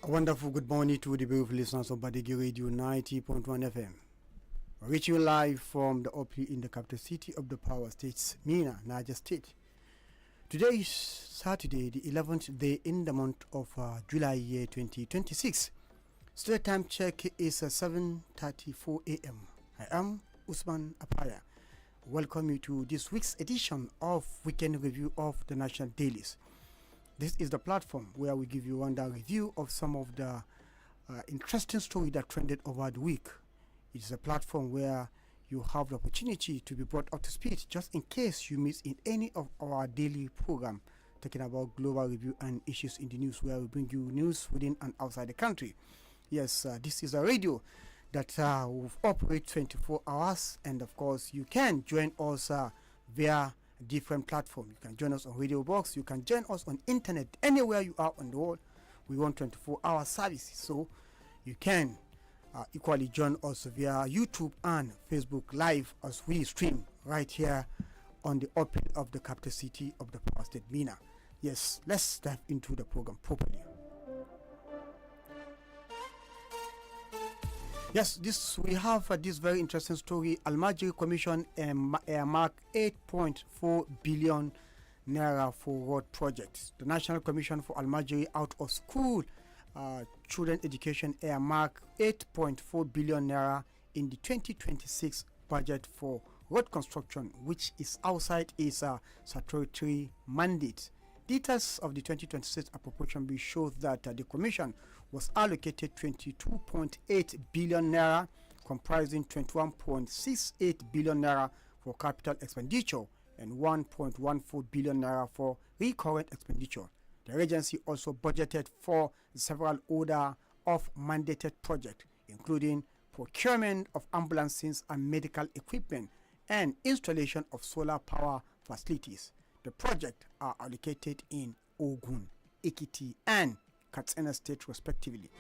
A wonderful good morning to the beautiful listeners of Badegi Radio 90.1 FM. Reaching you live from the OP in the capital city of the power states, Mina, Niger State. Today is Saturday, the 11th day in the month of July year 2026. Straight time check is 7:34 a.m. I am Usman Apaya. Welcome you to this week's edition of Weekend Review of the National Dailies. This is the platform where we give you a review of some of the interesting stories that trended over the week. It is a platform where you have the opportunity to be brought up to speed just in case you miss in any of our daily program talking about global review and issues in the news, where we bring you news within and outside the country. Yes, this is a radio that will operate 24 hours, and of course you can join us via different platforms. You can join us on Radio Box, you can join us on internet anywhere you are on the world. We want 24-hour services, so you can equally join us via YouTube and Facebook Live as we stream right here on the open of the capital city of the power state, Mina. Yes, let's dive into the program properly. Yes, we have this very interesting story. Almajiri Commission earmarked 8.4 billion naira for road projects. The National Commission for Almajiri Out of School Children Education earmarked 8.4 billion naira in the 2026 budget for road construction, which is outside its statutory mandate. Details of the 2026 appropriation bill show that the Commission was allocated 22.8 billion naira, comprising 21.68 billion naira for capital expenditure and 1.14 billion naira for recurrent expenditure. The agency also budgeted for several order of mandated projects, including procurement of ambulances and medical equipment and installation of solar power facilities. The projects are allocated in Ogun, Ekiti, and Katsina State, respectively.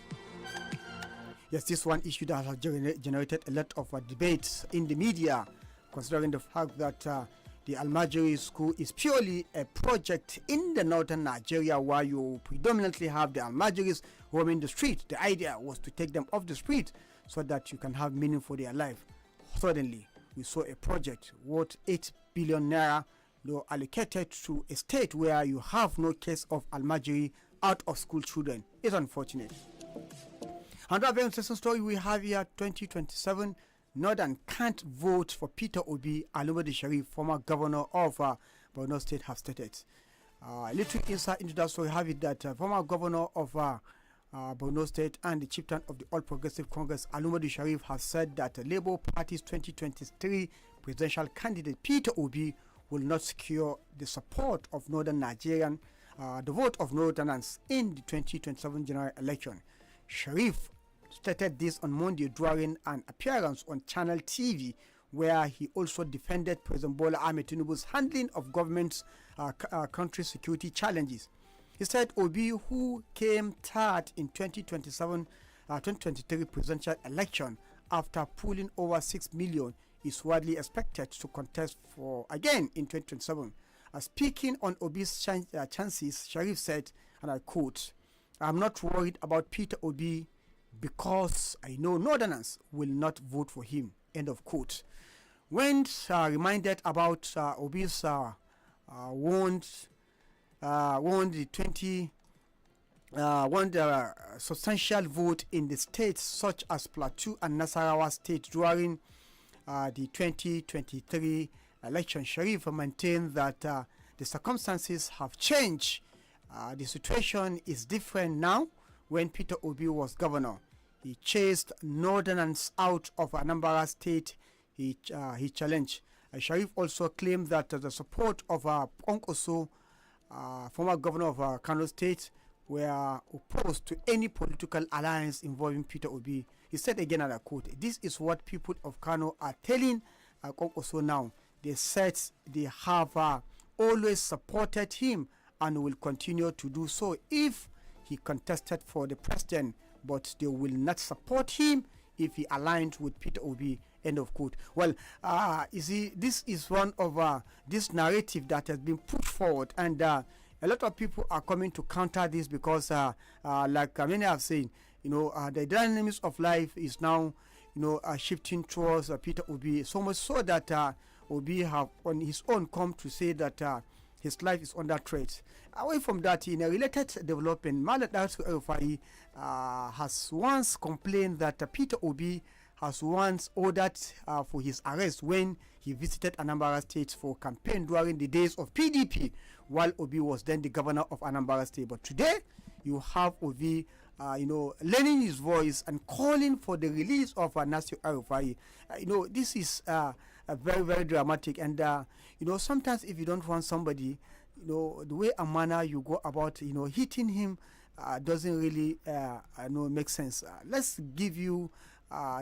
Yes, this one issue that has generated a lot of debates in the media, considering the fact that the Almajiri school is purely a project in the northern Nigeria, where you predominantly have the Almajiris roaming the street. The idea was to take them off the street so that you can have meaning for their life. Suddenly, we saw a project worth 8 billion naira allocated to a state where you have no case of Almajiri out of school children. It's unfortunate. Another very interesting story we have here: 2027 Northern can't vote for Peter Obi. Alumadi Sharif, former governor of Borno State, have stated. A little insight into that story have it that former governor of Borno State and the chieftain of the All Progressive Congress, Alumadi Sharif, has said that the Labour Party's 2023 presidential candidate Peter Obi will not secure the support of Northern Nigerian, the vote of Northerners in the 2027 general election. Sharif stated this on Monday during an appearance on Channel TV, where he also defended President Bola Ahmed Tinubu's handling of government's country security challenges. He said Obi, who came third in 2023 presidential election after pulling over 6 million, is widely expected to contest for again in 2027. Speaking on Obi's chances, Sharif said, and I quote, "I'm not worried about Peter Obi because I know Northerners will not vote for him." End of quote. When reminded about Obi's won the substantial vote in the states such as Plateau and Nasarawa State during the 2023 election, Sharif maintained that the circumstances have changed. The situation is different now. When Peter Obi was governor, he chased Northerners out of Anambra State. He challenged. Sharif also claimed that the support of Onkoso, former governor of Kano State, were opposed to any political alliance involving Peter Obi. He said again, and I quote, "This is what people of Kano are telling Konkoso now. They said they have always supported him and will continue to do so if he contested for the president, but they will not support him if he aligned with Peter Obi." End of quote. Well, you see, this is one of this narrative that has been put forward, and a lot of people are coming to counter this because, like many have said, the dynamics of life is now, shifting towards Peter Obi, so much so that Obi have on his own come to say that his life is under threat. Away from that, in a related development, Maladatu Elfai has once complained that Peter Obi has once ordered for his arrest when he visited Anambra State for campaign during the days of PDP, while Obi was then the governor of Anambra State. But today, you have Obi, lending his voice and calling for the release of Nasir El-Rufai. This is very, very dramatic. And, sometimes if you don't want somebody, the way and manner you go about, hitting him doesn't really, make sense. Let's give you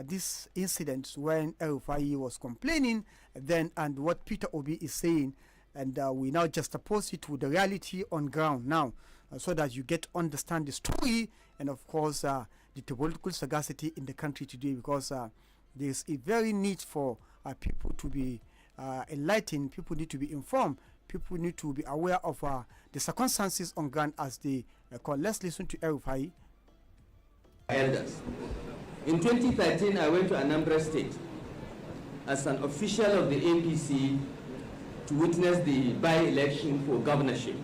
this incident when El-Rufai was complaining then and what Peter Obi is saying, and we now juxtapose it with the reality on ground now, so that you get to understand the story and of course the political sagacity in the country today, because there's a very need for people to be enlightened, people need to be informed, people need to be aware of the circumstances on ground as they call. Let's listen to El-Rufai. Elders. In 2013, I went to Anambra State as an official of the APC to witness the by-election for governorship.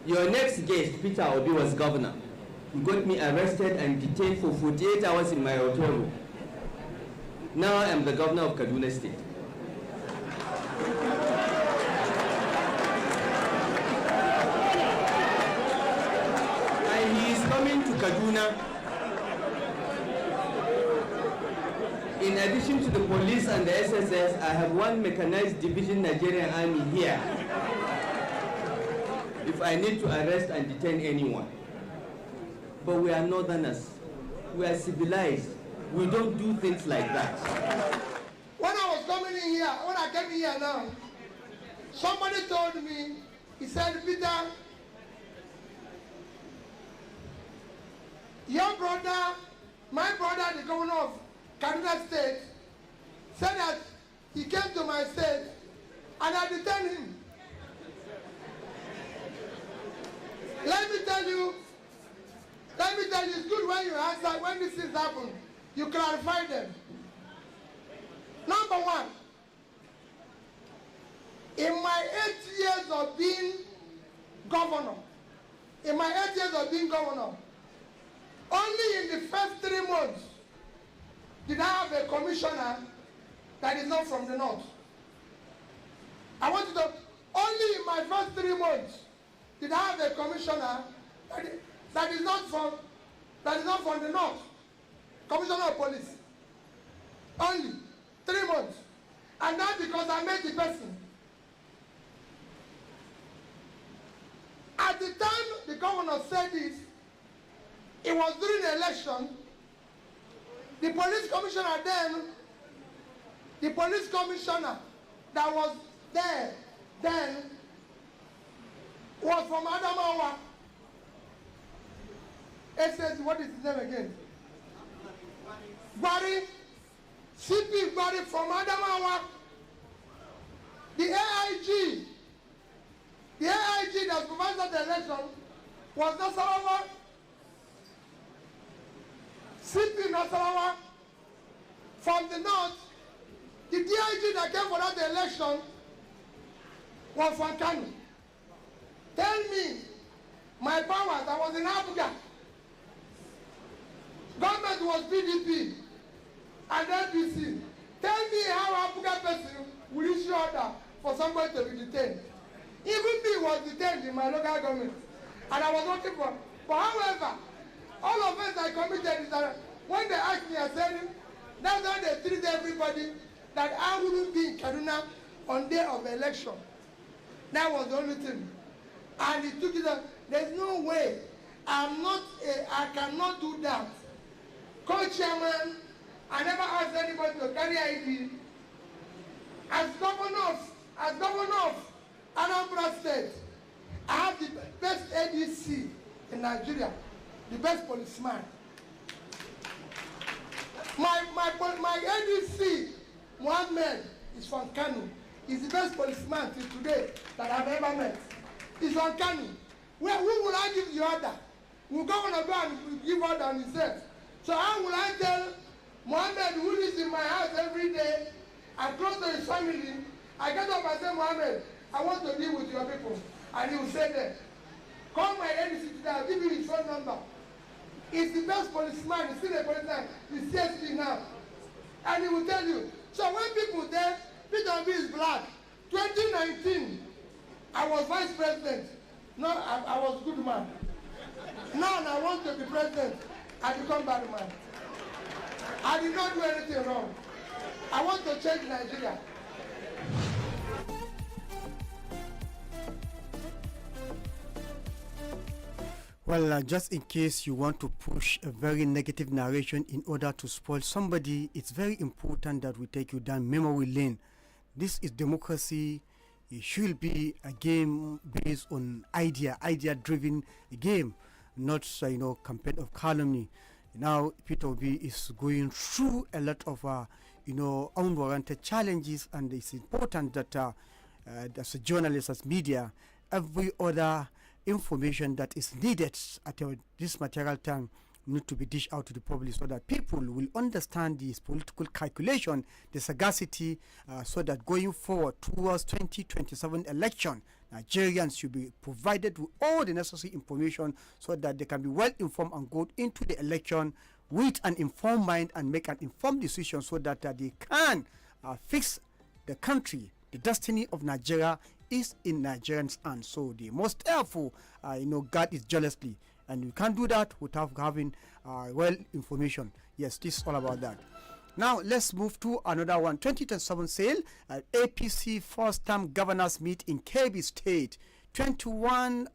Your next guest, Peter Obi, was governor. He got me arrested and detained for 48 hours in my hotel room. Now I am the governor of Kaduna State. And he is coming to Kaduna. In addition to the police and the SSS, I have one mechanized division Nigerian army here if I need to arrest and detain anyone. But we are northerners. We are civilized. We don't do things like that. When I was coming in here, when I came here now, somebody told me, he said, Peter, your brother, my brother, the governor of Kaduna State, said that he came to my state and I detained him. Let me tell you, it's good when you answer, when these things happen, you clarify them. Number one, in my 8 years of being governor, only in the first 3 months did I have a commissioner that is not from the north. I want you to, only in my first 3 months did I have a commissioner that is not from the north. Commissioner of police. Only 3 months. And not because I met the person. At the time the governor said this, it was during the election. The police commissioner that was there then was from Adamawa. It says, what is his name again? Barry, CP Barry from Adamawa. The AIG that supervised the election was Nasarawa. CP Nasarawa. From the north, the DIG that came for that election was from Kano. Tell me, my powers, I was in Abuja. Government was PDP and NPC. Tell me how Abuja person will issue order for somebody to be detained. Even me was detained in my local government. And I was working for. But however, all of us I committed is that when they asked me, I said, that's how they treat everybody, that I wouldn't be in Kaduna on day of election. That was the only thing. And he took it up. There's no way. I cannot do that. Co-chairman, I never asked anybody to carry ID. As governor of Anambra State, I have the best ADC in Nigeria, the best policeman. My ADC, Mohammed, is from Kano. He's the best policeman till today that I've ever met. It's uncanny. Who will I give the order? Will governor go and give order on himself? So how will I tell Mohammed, who lives in my house every day and close to his family, I get up and say, Mohammed, I want to deal with your people. And he will say that, call my NDC today, I'll give you his phone number. He's the best policeman, he's still a policeman, he's CSP now. And he will tell you. So when people there, Peter B is black. 2019, I was vice president. No, I was good man. Now I want to be president. I become bad man. I did not do anything wrong. I want to change Nigeria. Well, just in case you want to push a very negative narration in order to spoil somebody, it's very important that we take you down memory lane. This is democracy. It should be a game based on idea-driven game, not campaign of calumny. Now, Peter Obi is going through a lot of unwarranted challenges, and it's important that as a journalist, as media, every other information that is needed at this material time need to be dished out to the public so that people will understand this political calculation, the sagacity, so that going forward towards 2027 election, Nigerians should be provided with all the necessary information so that they can be well informed and go into the election with an informed mind and make an informed decision so that they can fix the country. The destiny of Nigeria is in Nigerians' hands, so they must therefore guard it jealously, and you can't do that without having well information. Yes, this is all about that. Now let's move to another one. 2027 sale. APC first-time governors meet in Kebbi State. 21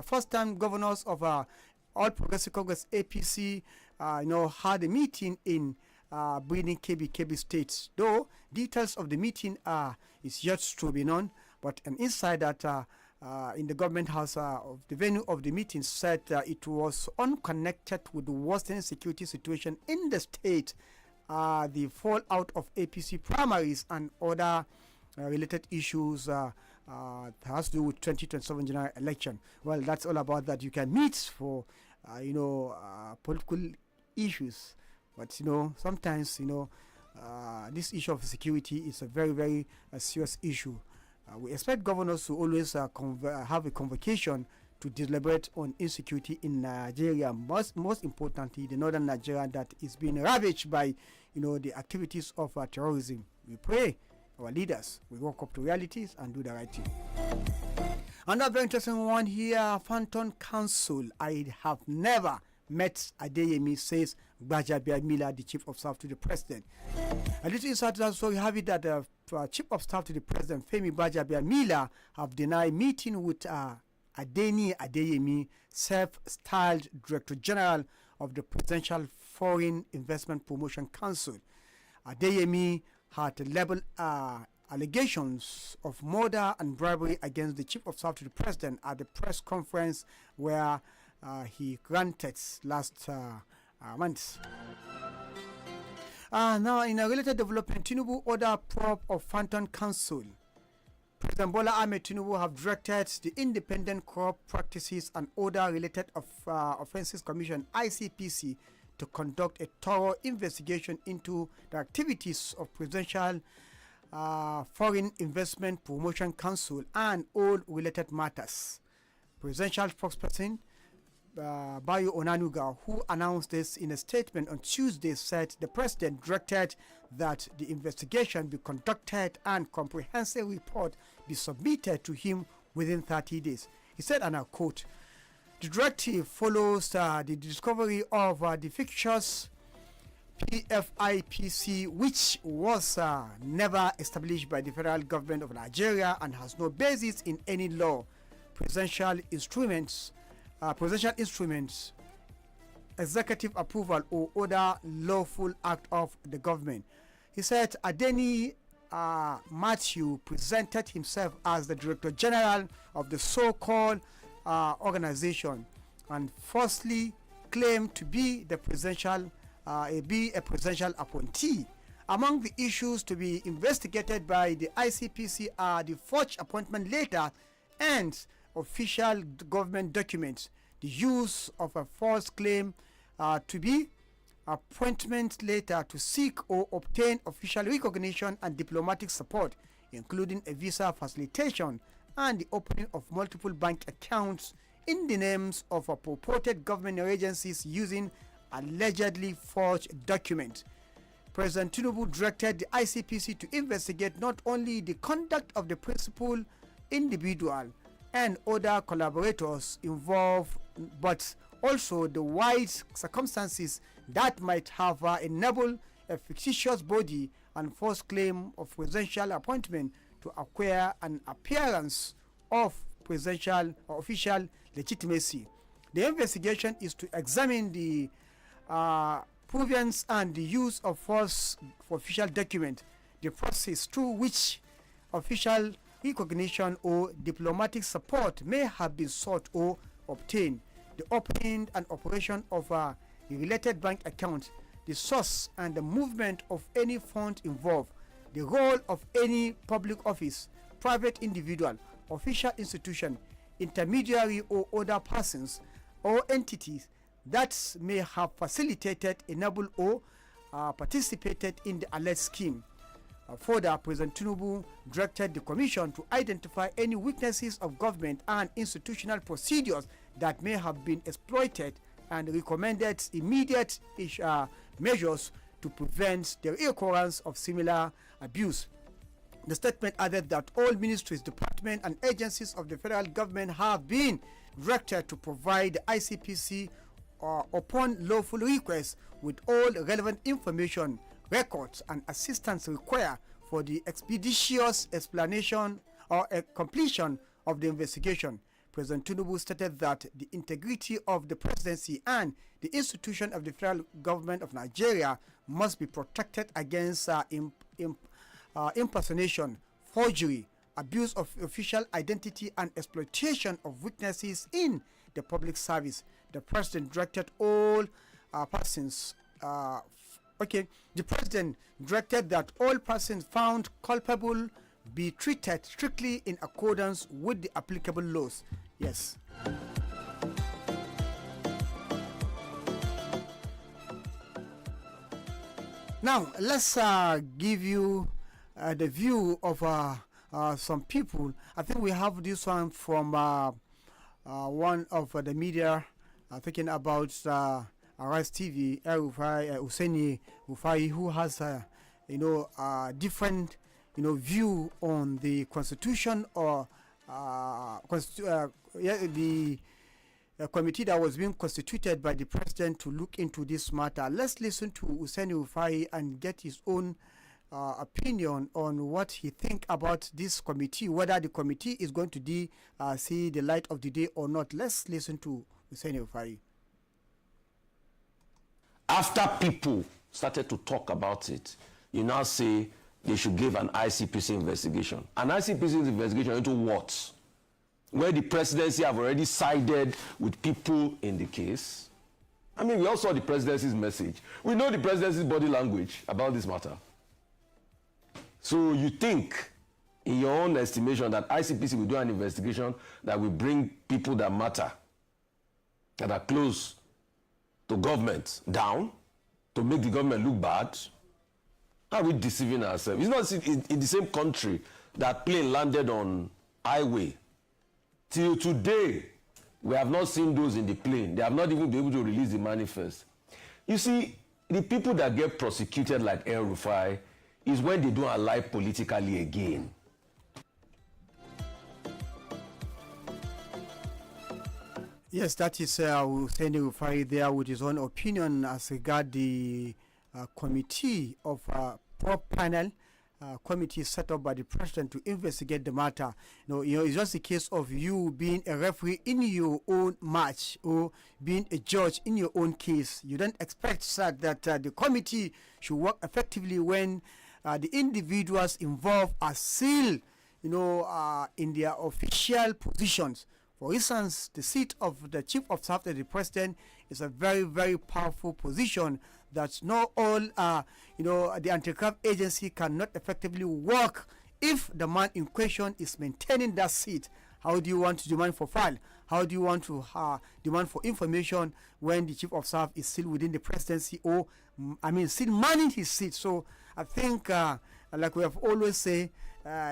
first-time governors of All Progressive Congress (APC) had a meeting in Breeding Kebbi State. Though details of the meeting is yet to be known, but an insider in the government house of the venue of the meeting said it was unconnected with the worsening security situation in the state, the fallout of APC primaries and other related issues has to do with 2027 general election. Well, that's all about that. You can meet for political issues, but sometimes this issue of security is a very, very serious issue. We expect governors to always have a convocation to deliberate on insecurity in Nigeria. Most importantly, the northern Nigeria that is being ravaged by the activities of terrorism. We pray our leaders will walk up to realities and do the right thing. Another very interesting one here. Phantom Council. I have never met Adeyemi, says Gbajabiamila, the chief of staff to the president. A little insight also we have it that the chief of staff to the president, Femi Gbajabiamila, have denied meeting with Adeyemi, self-styled Director General of the Presidential Foreign Investment Promotion Council. Adeyemi had leveled allegations of murder and bribery against the chief of staff to the president at the press conference where he granted last month. Now, in a related development, Tinubu order probe of Phantom Council. President Bola Ahmed Tinubu have directed the Independent Corrupt Practices and Order Related Offences Commission (ICPC) to conduct a thorough investigation into the activities of Presidential Foreign Investment Promotion Council and all related matters. Presidential spokesperson Bayo Onanuga, who announced this in a statement on Tuesday, said the president directed that the investigation be conducted and comprehensive report be submitted to him within 30 days. He said, and I quote, "The directive follows the discovery of the fictitious PFIPC, which was never established by the federal government of Nigeria and has no basis in any law, presidential instruments, executive approval, or other lawful act of the government." He said Adeni Matthew presented himself as the Director General of the so-called organization and falsely claimed to be the presidential a presidential appointee Among the issues to be investigated by the ICPC are the forged appointment letter and official government documents, the use of a false claim to be appointment letter to seek or obtain official recognition and diplomatic support, including a visa facilitation and the opening of multiple bank accounts in the names of a purported government agencies using allegedly forged documents. President Tinubu directed the ICPC to investigate not only the conduct of the principal individual and other collaborators involved, but also the wide circumstances that might have enabled a fictitious body and false claim of presidential appointment to acquire an appearance of presidential or official legitimacy. The investigation is to examine the provenance and the use of false official document, the process through which official recognition or diplomatic support may have been sought or obtained, the opening and operation of a related bank account, the source and the movement of any fund involved, the role of any public office, private individual, official institution, intermediary or other persons or entities that may have facilitated, enabled or participated in the alleged scheme. Further, President Tinubu directed the Commission to identify any weaknesses of government and institutional procedures that may have been exploited and recommended immediate measures to prevent the reoccurrence of similar abuse. The statement added that all ministries, departments, and agencies of the federal government have been directed to provide the ICPC upon lawful request with all relevant information, records, and assistance required for the expeditious explanation or completion of the investigation. President Tinubu stated that the integrity of the presidency and the institution of the federal government of Nigeria must be protected against impersonation, forgery, abuse of official identity, and exploitation of weaknesses in the public service. The president directed all persons. The president directed that all persons found culpable be treated strictly in accordance with the applicable laws. Yes. Now let's give you the view of some people. I think we have this one from one of the media talking about Arise TV, Husseini Rufai, who has different view on the constitution or the committee that was being constituted by the president to look into this matter. Let's listen to Husseini Rufai and get his own opinion on what he think about this committee, whether the committee is going to see the light of the day or not. Let's listen to Husseini Rufai. After people started to talk about it, you now say they should give an ICPC investigation. An ICPC investigation into what? Where the presidency have already sided with people in the case. I mean, we all saw the presidency's message. We know the presidency's body language about this matter. So you think, in your own estimation, that ICPC will do an investigation that will bring people that matter, that are close to government, down, to make the government look bad? How are we deceiving ourselves? It's not in the same country that plane landed on highway. Till today, we have not seen those in the plane. They have not even been able to release the manifest. You see, the people that get prosecuted like El Rufai is when they don't ally politically again. Yes, that is Husseini Rufai there with his own opinion as regard the committee of panel committee set up by the president to investigate the matter. It's just a case of you being a referee in your own match or being a judge in your own case. You don't expect that the committee should work effectively when the individuals involved are still, in their official positions. For instance, the seat of the chief of staff to the president is a very, very powerful position that not all, the anti-graft agency cannot effectively work if the man in question is maintaining that seat. How do you want to demand for file? How do you want to demand for information when the chief of staff is still within the presidency, or still manning his seat? So I think, like we have always say,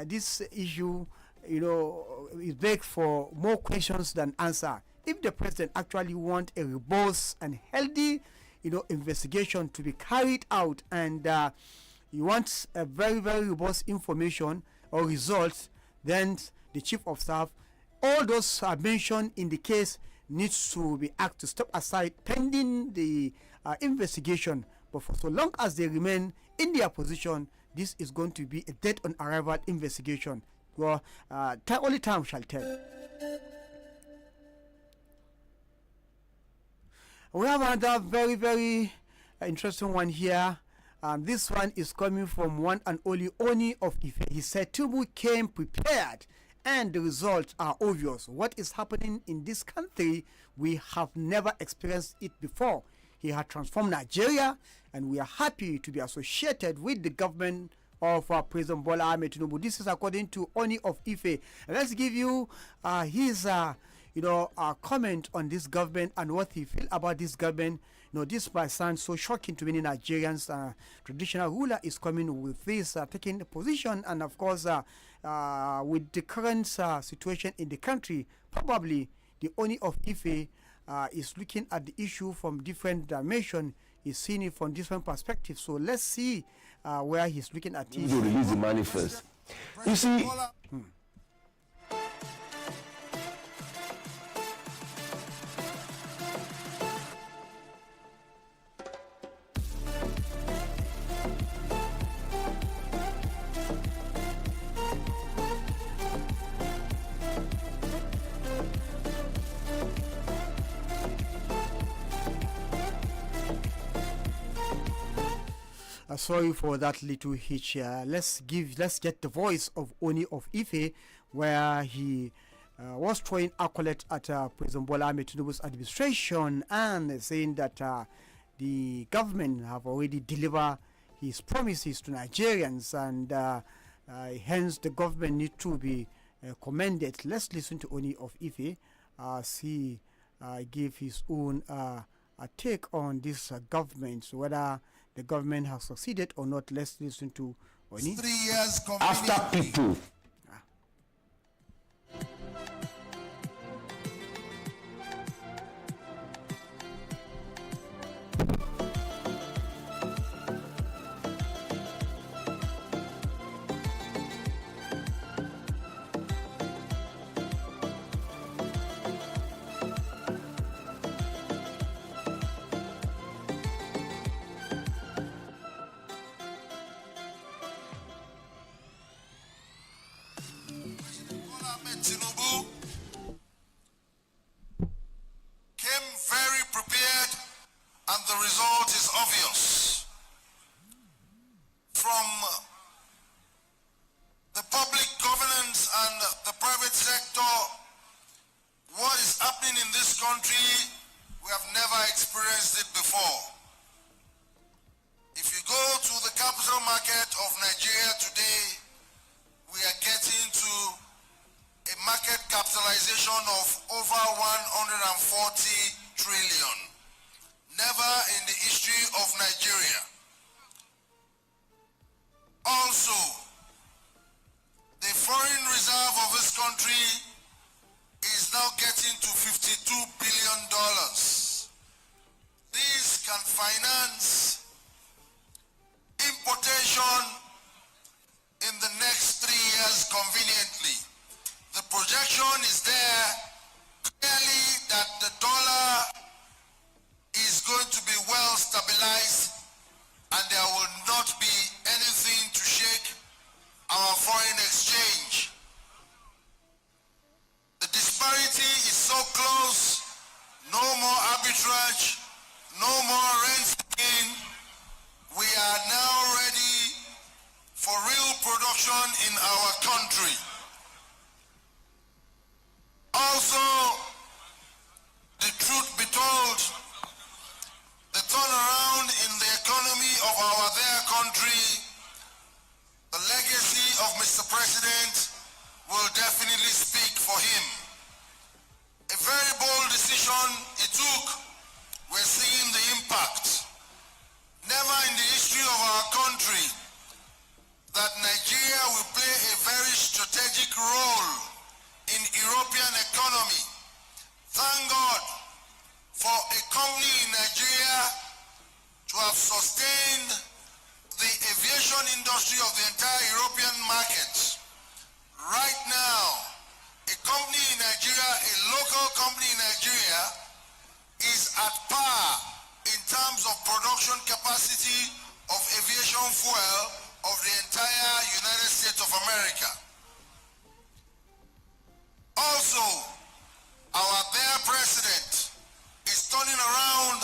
this issue, is big for more questions than answer. If the president actually want a robust and healthy, investigation to be carried out, and you want a very, very robust information or results, then the chief of staff, all those mentioned in the case, needs to be asked to step aside pending the investigation. But for so long as they remain in their position, this is going to be a dead on arrival investigation. Well, only time shall tell. We have another very, very interesting one here. This one is coming from one and only Oni of Ife. He said Tinubu came prepared and the results are obvious. What is happening in this country, we have never experienced it before. He had transformed Nigeria, and we are happy to be associated with the government of President Bola Ahmed Tinubu. This is according to Oni of Ife. Let's give you his comment on this government and what he feel about this government. This might sound so shocking to many Nigerians. Traditional ruler is coming with this, taking the position, and of course, with the current situation in the country, probably the Oni of Ife is looking at the issue from different dimension. He's seeing it from different perspectives. So let's see where he's looking at it. You release the manifest. You see. Sorry for that little hitch. Let's get the voice of Oni of Ife, where he was throwing accolades at President Bola Ahmed Tinubu's administration and saying that the government have already delivered his promises to Nigerians, and hence the government need to be commended. Let's listen to Oni of Ife as he gave his own take on this government, so whether the government has succeeded or not. Let's listen to Oni. 3 years After people. Tinubu came very prepared, and the result is obvious. From the public governance and the private sector, what is happening in this country, we have never experienced it before. If you go to the capital market of Nigeria today, we are getting to a market capitalization of over 140 trillion. Never in the history of Nigeria. Also, the foreign reserve of this country is now getting to $52 billion. This can finance importation in the next 3 years conveniently. The projection is there clearly that the dollar is going to be well stabilized, and there will not be anything to shake our foreign exchange. The disparity is so close, no more arbitrage, no more rent-seeking. We are now ready for real production in our country. Also, the truth be told, the turnaround in the quality of aviation fuel of the entire United States of America. Also, our dear president is turning around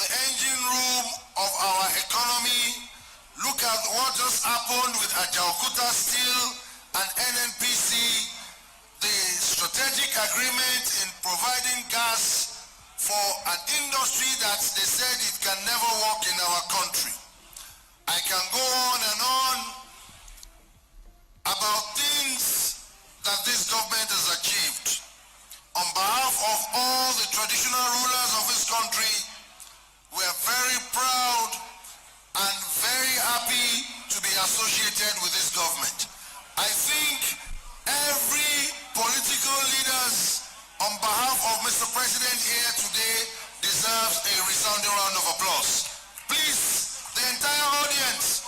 the engine room of our economy. Look at what just happened with Ajaokuta Steel and NNPC, the strategic agreement in providing gas for an industry that they said it can never work in our country. I can go on and on about things that this government has achieved. On behalf of all the traditional rulers of this country, we are very proud and very happy to be associated with this government. I think every political leaders on behalf of Mr. President here today deserves a resounding round of applause. Please, the entire audience,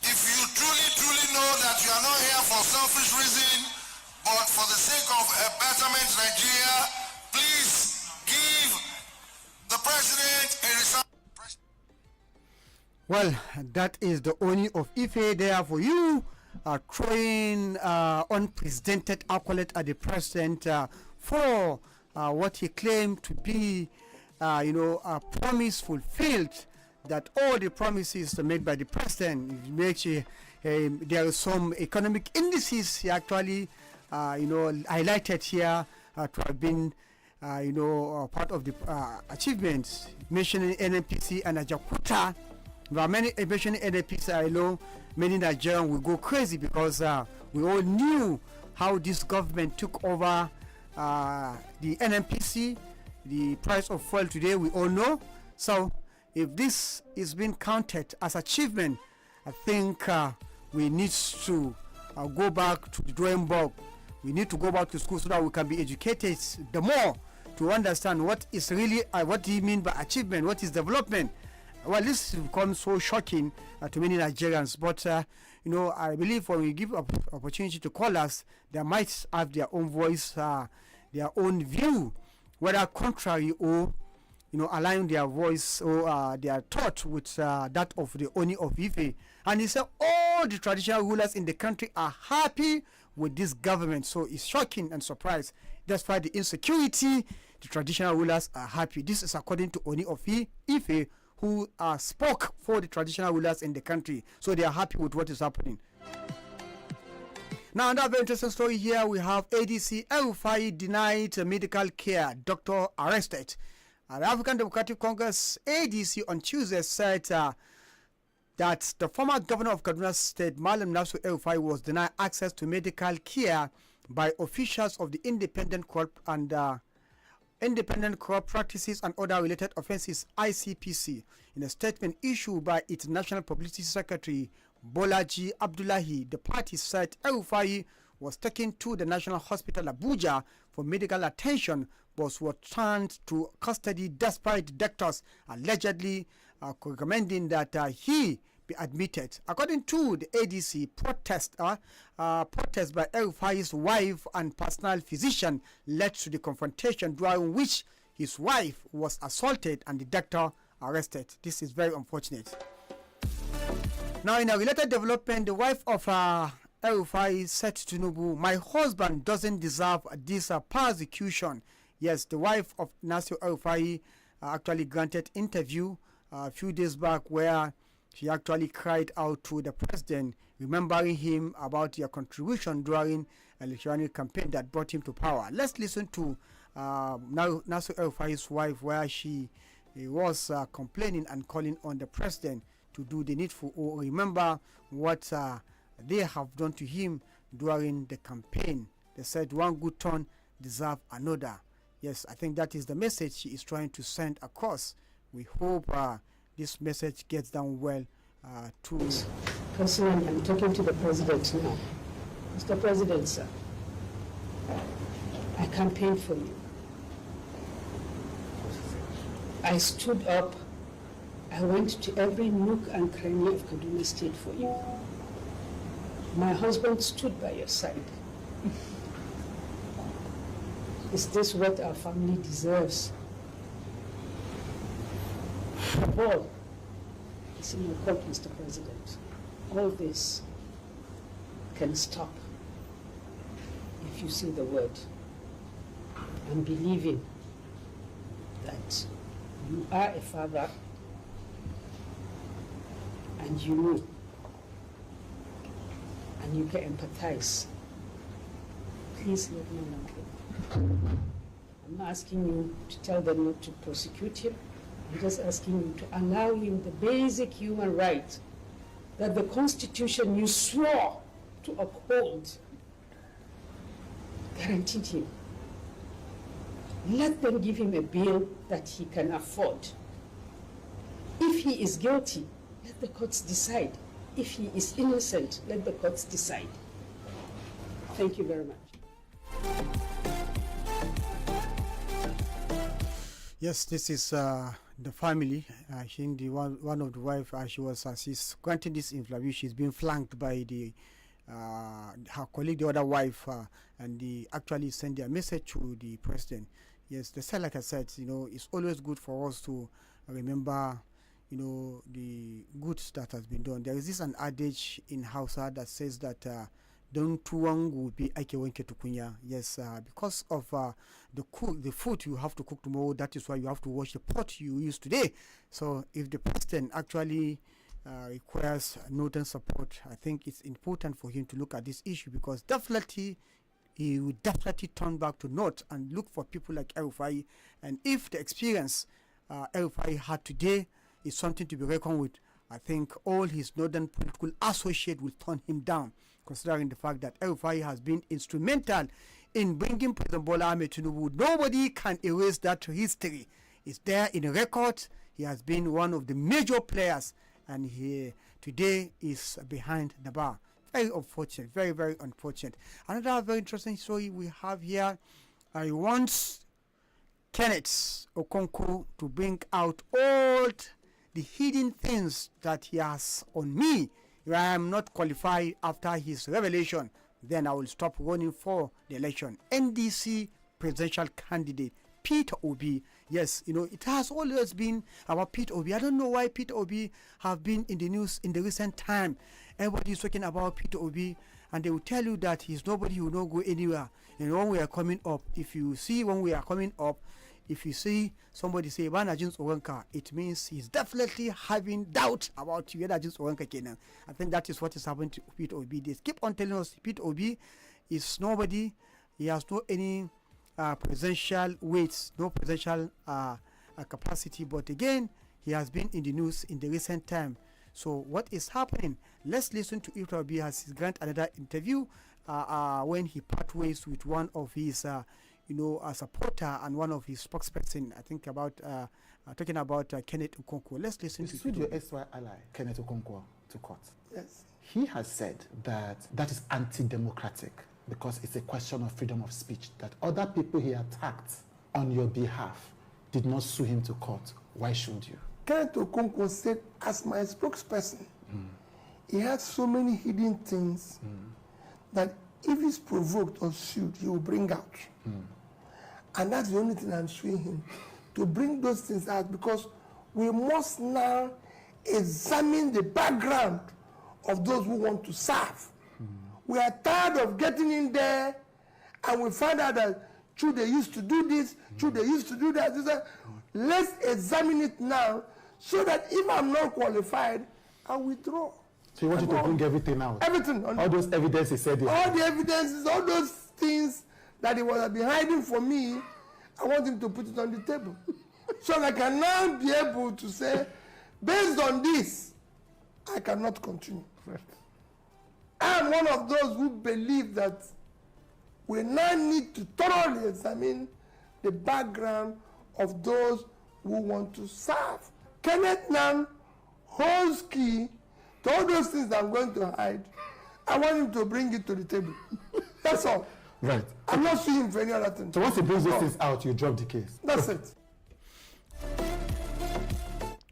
if you truly know that you are not here for selfish reason, but for the sake of a betterment Nigeria, please give the president a resounding. Well, that is the Oni of Ife there for you, throwing unprecedented accolade at the president for what he claimed to be, a promise fulfilled, that all the promises made by the president, there are some economic indices he actually, highlighted here to have been, part of the achievements, mentioning NNPC and Ajaokuta. There are many mentioning NNPC. I know many Nigerians will go crazy because we all knew how this government took over the NNPC. The price of fuel today, we all know. So if this is being counted as achievement, I think we need to go back to the drawing board. We need to go back to school so that we can be educated the more to understand what is really, what do you mean by achievement, what is development. Well, this has become so shocking to many Nigerians, but I believe when we give opportunity to callers, they might have their own voice, their own view, whether contrary or align their voice or their thought with that of the Oni of Ife. And he said all the traditional rulers in the country are happy with this government, so it's shocking and surprised. Despite the insecurity, the traditional rulers are happy. This is according to Oni of Ife, who spoke for the traditional rulers in the country, so they are happy with what is happening. Now, another very interesting story here. We have ADC El-Rufai denied medical care, doctor arrested. The African Democratic Congress ADC on Tuesday said that the former governor of Kaduna State, Malam Nasir El-Rufai, was denied access to medical care by officials of the Independent Corrupt Practices and Other Related Offences (ICPC). In a statement issued by its National Publicity Secretary Bolaji Abdullahi, the party said El-Rufai was taken to the National Hospital Abuja for medical attention, but was returned to custody despite doctors allegedly recommending that he be admitted. According to the ADC, protest by El-Rufai's wife and personal physician led to the confrontation, during which his wife was assaulted and the doctor arrested. This is very unfortunate. Now, in a related development, the wife of El-Rufai said to Tinubu, "My husband doesn't deserve this persecution." Yes, the wife of Nasir El-Rufai actually granted interview a few days back where she actually cried out to the president, remembering him about their contribution during an electoral campaign that brought him to power. Let's listen to Nasir El-Rufai's wife, where she was complaining and calling on the president to do the needful or remember what they have done to him during the campaign. They said one good turn deserves another. Yes, I think that is the message she is trying to send across. We hope this message gets down well to... Personally, I'm talking to the president now. Mr. President, sir, I campaigned for you. I stood up. I went to every nook and cranny of Kaduna State for you. My husband stood by your side. Is this what our family deserves? Above all, Senior Court, Mr. President, all this can stop if you say the word. I'm believing that you are a father and you know and you can empathize. Please let me know. I'm not asking you to tell them not to prosecute him. I'm just asking you to allow him the basic human right that the Constitution you swore to uphold guaranteed him. Let them give him a bail that he can afford. If he is guilty, let the courts decide. If he is innocent, let the courts decide. Thank you very much. Yes, this is the family. I think the one of the wife, she's granted this interview. She's been flanked by the her colleague, the other wife, and they actually sent their message to the president. Yes, they said, like I said, it's always good for us to remember, the good that has been done. There is this an adage in Hausa that says that don't tuwang will be ake wanke tukunya. Yes, because of the food you have to cook tomorrow, that is why you have to wash the pot you use today. So if the president actually requires northern support, I think it's important for him to look at this issue, because definitely he will definitely turn back to North and look for people like El-Rufai. And if the experience El-Rufai had today is something to be reckoned with, I think all his northern political associates will turn him down, considering the fact that El-Rufai has been instrumental in bringing President Bola Ahmed Tinubu. Nobody can erase that history. It's there in a record. He has been one of the major players, and he today is behind the bar. Very unfortunate, very, very unfortunate. Another very interesting story we have here. I want Kenneth Okonkwo to bring out all the hidden things that he has on me. If I am not qualified after his revelation, then I will stop running for the election. NDC presidential candidate Peter Obi. Yes, it has always been about Peter Obi. I don't know why Peter Obi have been in the news in the recent time. Everybody is talking about Peter Obi, and they will tell you that he's nobody who will not go anywhere. When we are coming up, if you see somebody say Banajins Oranka, it means he's definitely having doubt about Banajins Oranka Kenan. I think that is what is happening to Peter Obi. They keep on telling us Peter Obi is nobody. He has no any presidential weights, no presidential capacity. But again, he has been in the news in the recent time. So what is happening? Let's listen to Peter Obi as he grant another interview when he part ways with one of his a supporter and one of his spokesperson. I think about talking about Kenneth Okonkwo. Let's listen to your SY ally Kenneth Okonkwo to court. Yes. He has said that is anti-democratic because it's a question of freedom of speech, that other people he attacked on your behalf did not sue him to court. Why should you? Kenneth Okonkwo said, as my spokesperson, he has so many hidden things that if he's provoked or sued, he will bring out. And that's the only thing I'm suing him, to bring those things out, because we must now examine the background of those who want to serve. We are tired of getting in there and we find out that true they used to do this, true they used to do that. Let's examine it now so that if I'm not qualified, I'll withdraw. So you want to bring everything out? Everything. All those evidence he said. All the evidences, all those things that he was been hiding from me, I want him to put it on the table. So I can now be able to say, based on this, I cannot continue. I am one of those who believe that we now need to thoroughly examine the background of those who want to serve. Kenneth Nan holds key to all those things that I'm going to hide. I want him to bring it to the table. That's all. Right. I'm not suing him for any other thing. So once he brings those things out, you drop the case. That's it.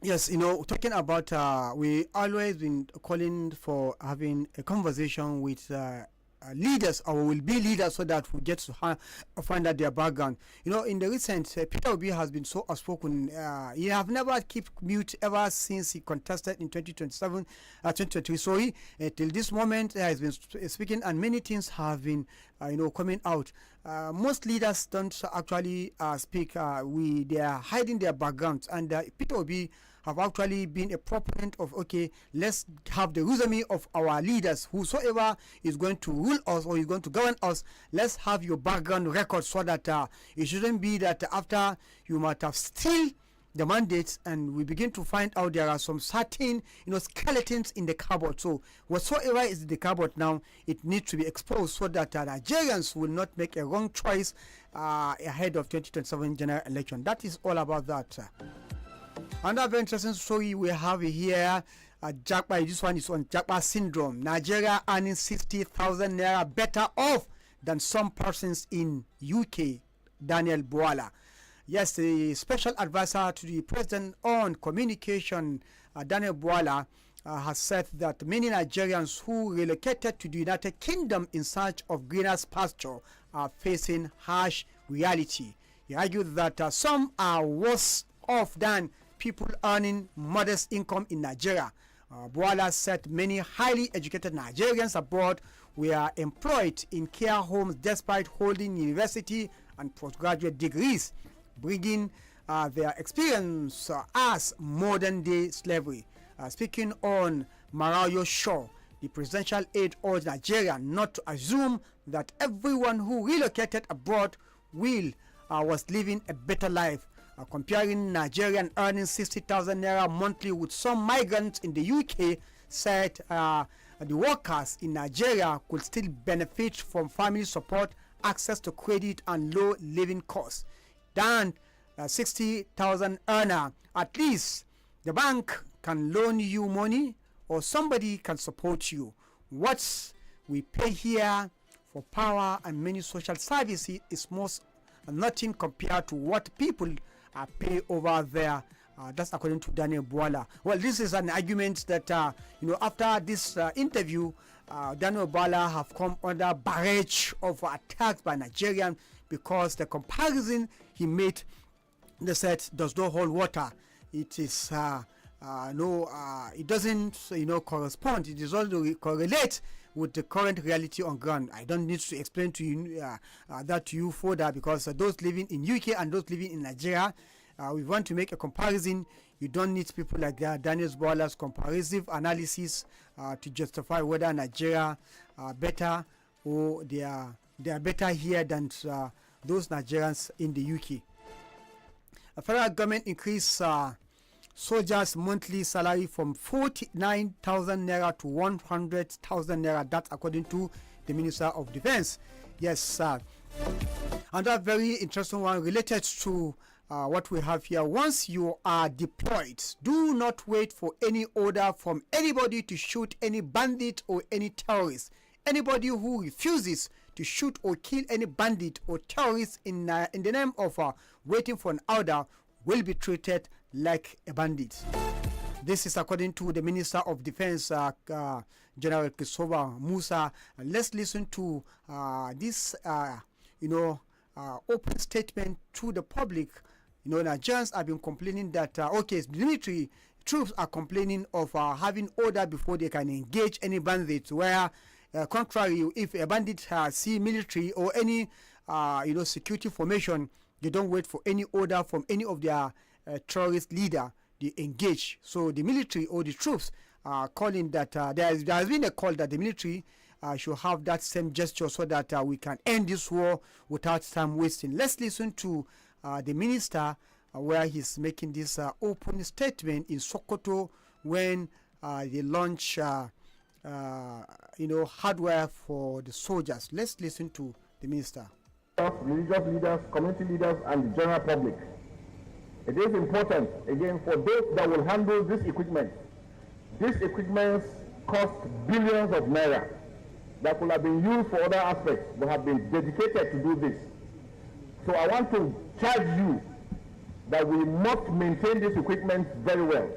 Yes, talking about, we always been calling for having a conversation with leaders or will be leaders so that we get to find out their background. You know, in the recent, Peter Obi has been so outspoken. He have never kept mute ever since he contested in 2023. Sorry, till this moment he has been speaking, and many things have been, coming out. Most leaders don't actually speak. They are hiding their backgrounds, and Peter Obi have actually been a proponent of, okay, let's have the resume of our leaders. Whosoever is going to rule us or is going to govern us, let's have your background record, so that it shouldn't be that after you might have still the mandates and we begin to find out there are some certain skeletons in the cupboard. So whatsoever is in the cupboard now, it needs to be exposed so that Nigerians will not make a wrong choice ahead of 2027 general election. That is all about that. Another very interesting story we have here, Japa. This one is on Japa syndrome. Nigeria earning 60,000 naira better off than some persons in UK. Daniel Bwala. Yes, the special advisor to the president on communication, Daniel Bwala, has said that many Nigerians who relocated to the United Kingdom in search of greener pasture are facing harsh reality. He argued that some are worse off than people earning modest income in Nigeria. Bwala said many highly educated Nigerians abroad were employed in care homes despite holding university and postgraduate degrees, bringing their experience as modern-day slavery. Speaking on Marayo Show, the presidential aide urged Nigeria not to assume that everyone who relocated abroad was living a better life. Comparing Nigerian earning 60,000 naira monthly with some migrants in the UK, said the workers in Nigeria could still benefit from family support, access to credit, and low living costs. Than 60,000 earner, at least the bank can loan you money or somebody can support you. What we pay here for power and many social services is most nothing compared to what people pay over there. That's according to Daniel Bwala. Well, this is an argument that after this interview, Daniel Bwala have come under barrage of attacks by Nigerians because the comparison he made, they said, does not hold water. It is it doesn't correspond. It does not correlate with the current reality on ground. I don't need to explain to you that to you further, because those living in UK and those living in Nigeria, we want to make a comparison. You don't need people like Daniel Bwala's comparative analysis to justify whether Nigeria are better or they are better here than those Nigerians in the UK. The federal government increased soldiers' monthly salary from 49,000 naira to 100,000 naira. That's according to the Minister of Defense. Yes, another very interesting one related to what we have here. Once you are deployed, do not wait for any order from anybody to shoot any bandit or any terrorist. Anybody who refuses to shoot or kill any bandit or terrorist in the name of waiting for an order will be treated like a bandit. This is according to the Minister of Defense, General Christopher Musa. Let's listen to this, open statement to the public. Nigerians have been complaining that, military troops are complaining of having order before they can engage any bandits, where, contrary, if a bandit see military or any, security formation, they don't wait for any order from any of their terrorist leader. They engage. So the military or the troops are calling that there has been a call that the military should have that same gesture so that we can end this war without time wasting. Let's listen to the minister where he's making this open statement in Sokoto when they launch hardware for the soldiers. Let's listen to the minister. Religious leaders, community leaders, and the general public. It is important, again, for those that will handle this equipment. These equipments cost billions of naira that could have been used for other aspects, but have been dedicated to do this. So I want to charge you that we must maintain this equipment very well.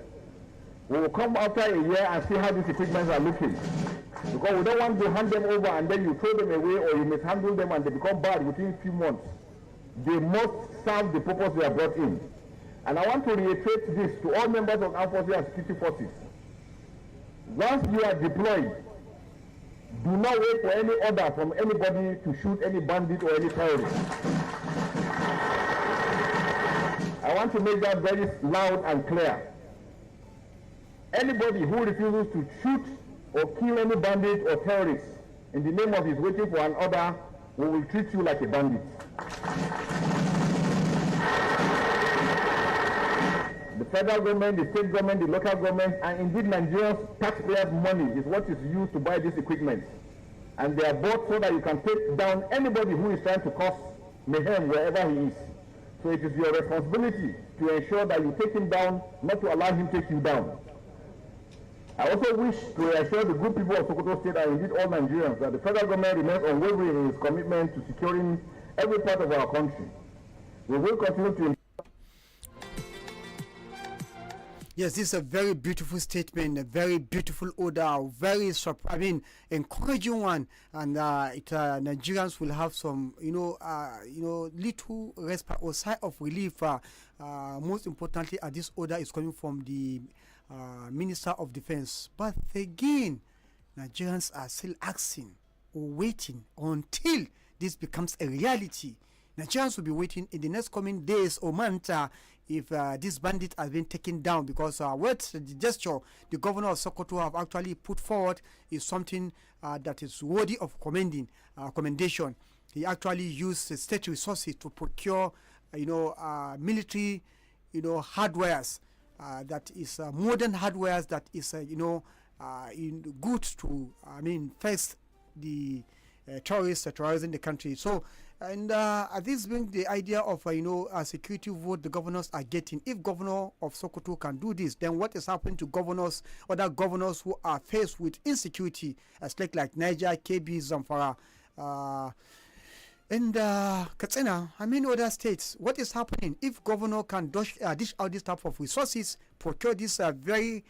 We will come after a year and see how these equipments are looking. Because we don't want to hand them over and then you throw them away or you mishandle them and they become bad within a few months. They must serve the purpose they are brought in. And I want to reiterate this to all members of armed forces and security forces. Once you are deployed, do not wait for any order from anybody to shoot any bandit or any terrorist. I want to make that very loud and clear. Anybody who refuses to shoot or kill any bandit or terrorist in the name of his waiting for an order, we will treat you like a bandit. The federal government, the state government, the local government, and indeed Nigeria's taxpayers' money is what is used to buy this equipment. And they are bought so that you can take down anybody who is trying to cause mayhem wherever he is. So it is your responsibility to ensure that you take him down, not to allow him to take you down. I also wish to reassure the good people of Sokoto State and indeed all Nigerians that the federal government remains unwavering in its commitment to securing every part of our country. We will continue to... Yes, this is a very beautiful statement, a very beautiful order, very encouraging one, and Nigerians will have some, little respite or sigh of relief. Most importantly, this order is coming from the Minister of Defense. But again, Nigerians are still asking or waiting until this becomes a reality. Nigerians will be waiting in the next coming days or months if this bandit has been taken down, because what the gesture the governor of Sokoto have actually put forward is something that is worthy of commendation. He actually used state resources to procure, military, hardwares that is modern hardwares that is, good to, face the terrorists terrorizing the country. So, and this brings the idea of a security vote the governors are getting. If governor of Sokoto can do this, then what is happening to other governors who are faced with insecurity, like Niger, KB, Zamfara, and Katsina, other states? What is happening if governor can dish out this type of resources, procure this very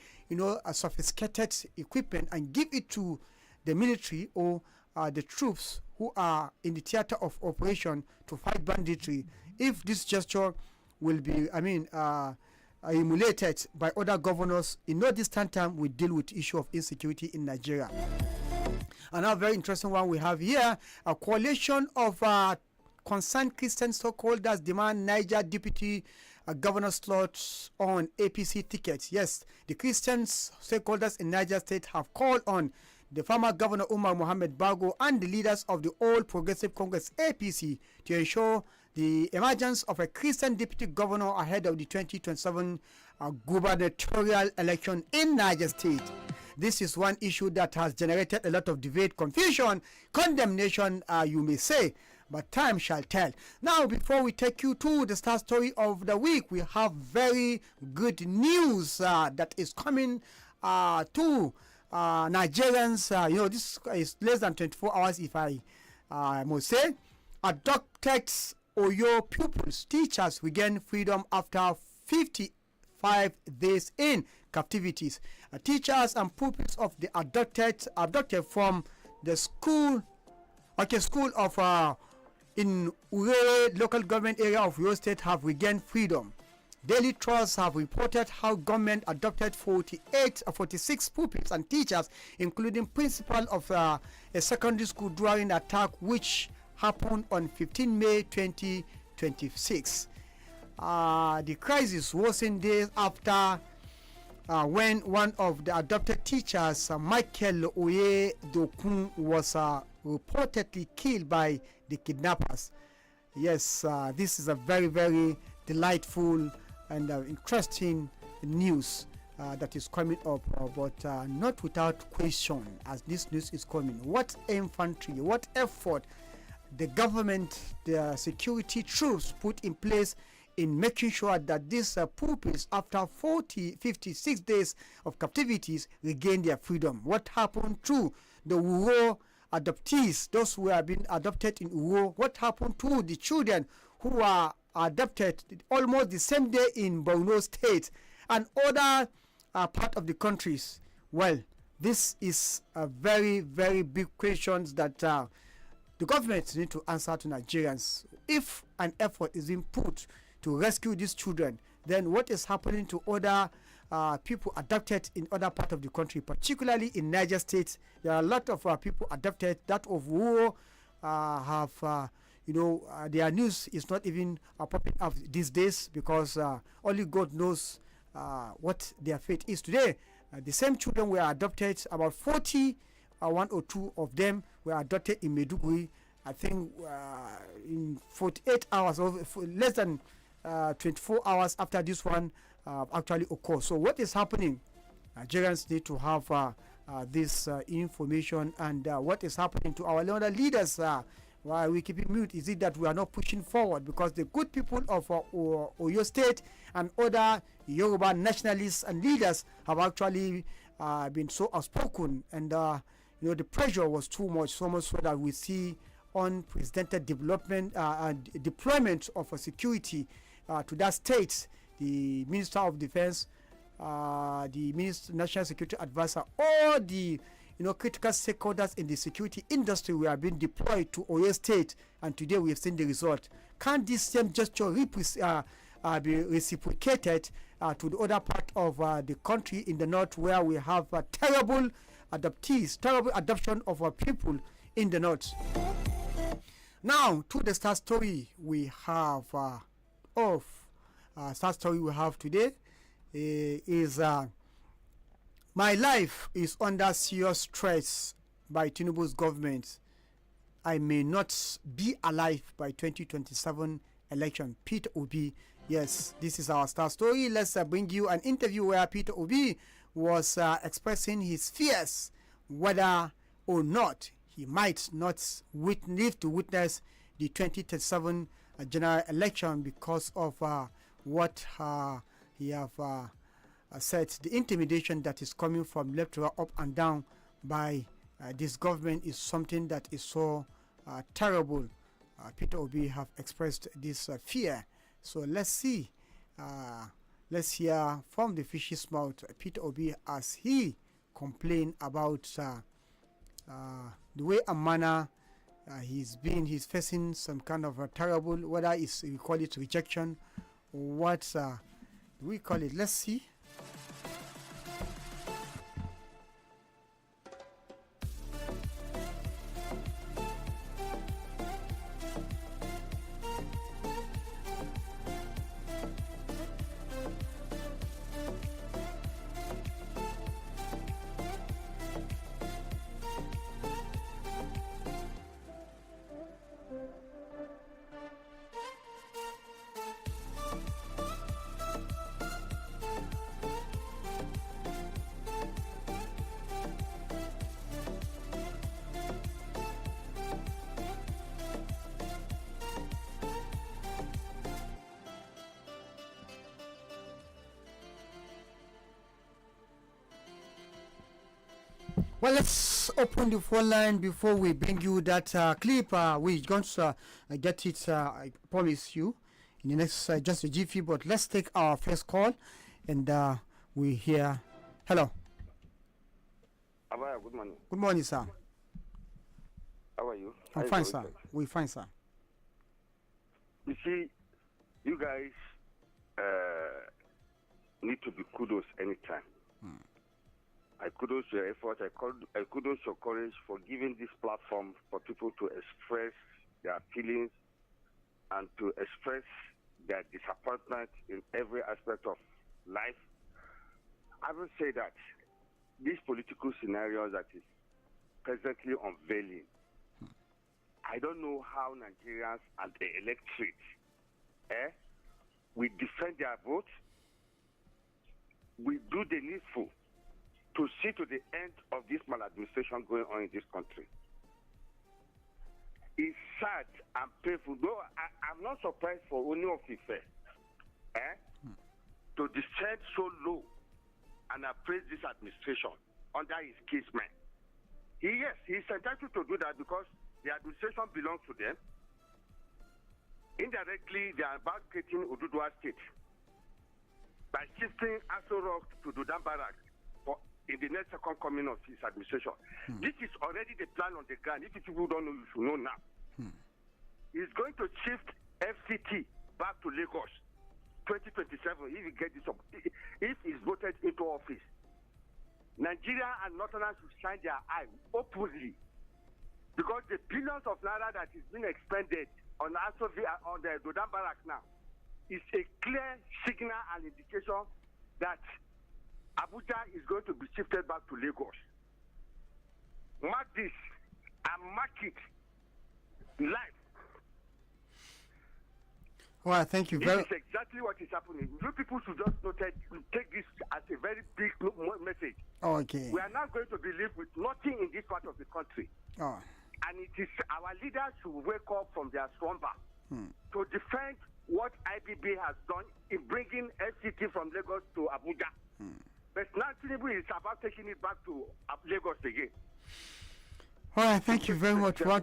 sophisticated equipment and give it to the military or the troops who are in the theater of operation to fight banditry? If this gesture will be emulated by other governors, in no distant time we deal with the issue of insecurity in Nigeria. Another very interesting one we have here: a coalition of concerned Christian stockholders demand Niger deputy governor slots on APC tickets. Yes, the Christian stakeholders in Niger State have called on the former governor Umar Mohammed Bago and the leaders of the All Progressive Congress APC to ensure the emergence of a Christian deputy governor ahead of the 2027 gubernatorial election in Niger State. This is one issue that has generated a lot of debate, confusion, condemnation, you may say, but time shall tell. Now, before we take you to the star story of the week, we have very good news that is coming to Nigerians. This is less than 24 hours, if I must say. Adopted Oyo pupils, teachers regain freedom after 55 days in captivities. Teachers and pupils of the abducted from the school of in Ure local government area of Oyo State have regained freedom. Daily Trust have reported how government adopted 46 pupils and teachers, including principal of a secondary school, during the attack which happened on 15 May 2026. The crisis worsened days after when one of the adopted teachers, Michael Oyedokun, was reportedly killed by the kidnappers. Yes, this is a very, very delightful and interesting news that is coming up, but not without question as this news is coming. What infantry, what effort the government, the security troops put in place in making sure that these pupils, after 56 days of captivities, regain their freedom. What happened to the Uro adoptees, those who have been adopted in Uro? What happened to the children who were adopted almost the same day in Borno State and other part of the countries? Well, This is a very, very big question that the government need to answer to Nigerians. If an effort is being put to rescue these children, then what is happening to other people adopted in other parts of the country, particularly in Niger State? There are a lot of people adopted that of who have their news is not even popping up these days, because only God knows what their fate is today. The same children were adopted, about 40, one or two of them were adopted in Maiduguri, I think in 48 hours, or less than 24 hours after this one actually occurred. So what is happening? Nigerians need to have this information, and what is happening to our leaders. Why we keep it mute? Is it that we are not pushing forward? Because the good people of Oyo State and other Yoruba nationalists and leaders have actually been so outspoken, and the pressure was too much, so much so that we see unprecedented development and deployment of security to that state. The Minister of Defense, the National Security Advisor, all the critical stakeholders in the security industry were being deployed to Oyo State, and today we have seen the result. Can this same gesture be reciprocated to the other part of the country in the north, where we have terrible adoptees, terrible adoption of our people in the north? Now, to the star story we have star story we have today is my life is under serious stress by Tinubu's government. I may not be alive by 2027 election. Peter Obi. Yes, this is our star story. Let's bring you an interview where Peter Obi was expressing his fears whether or not he might not live to witness the 2027 general election because of what he have said. The intimidation that is coming from left to right, up and down by this government is something that is so terrible. Peter Obi have expressed this fear. So let's see. Let's hear from the fish's mouth Peter Obi as he complained about the way and manner he's facing some kind of a terrible, whether it's, we call it rejection, or what we call it. Let's see. Well, let's open the phone line before we bring you that clip. We're going to get it, I promise you, in the next just a jiffy. But let's take our first call, and we hear. Hello. Abaya, good morning. Good morning, sir. How are you? I'm fine, sir. We're fine, sir. You see, you guys need to be kudos anytime. I kudos your effort. I kudos your courage for giving this platform for people to express their feelings and to express their disappointment in every aspect of life. I will say that this political scenario that is presently unveiling, I don't know how Nigerians and the electorate we defend their vote, we do the needful to see to the end of this maladministration going on in this country. It's sad and painful. Though I'm not surprised for Oni of Ife to descend so low and appraise this administration under his kismet. Yes, he's entitled to do that because the administration belongs to them. Indirectly, they are about creating Ududua State by shifting Aso Rock to Dudan Barracks for in the next second coming of his administration. This is already the plan on the ground. If people don't know, you should know now. He's going to shift FCT back to Lagos 2027 if he gets this up, if he's voted into office. Nigeria and Northerners should shine their eye openly, because the billions of naira that is being expended on on the Dodan Barracks now is a clear signal and indication that Abuja is going to be shifted back to Lagos. Mark this and mark it live. Well, thank you very much. This is exactly what is happening. You people should just take this as a very big message. Okay. We are not going to believe with nothing in this part of the country. Oh. And it is our leaders should wake up from their slumber to defend what IBB has done in bringing FCT from Lagos to Abuja. But now Tinubu is about taking it back to Lagos again. All right, thank you very much. You guys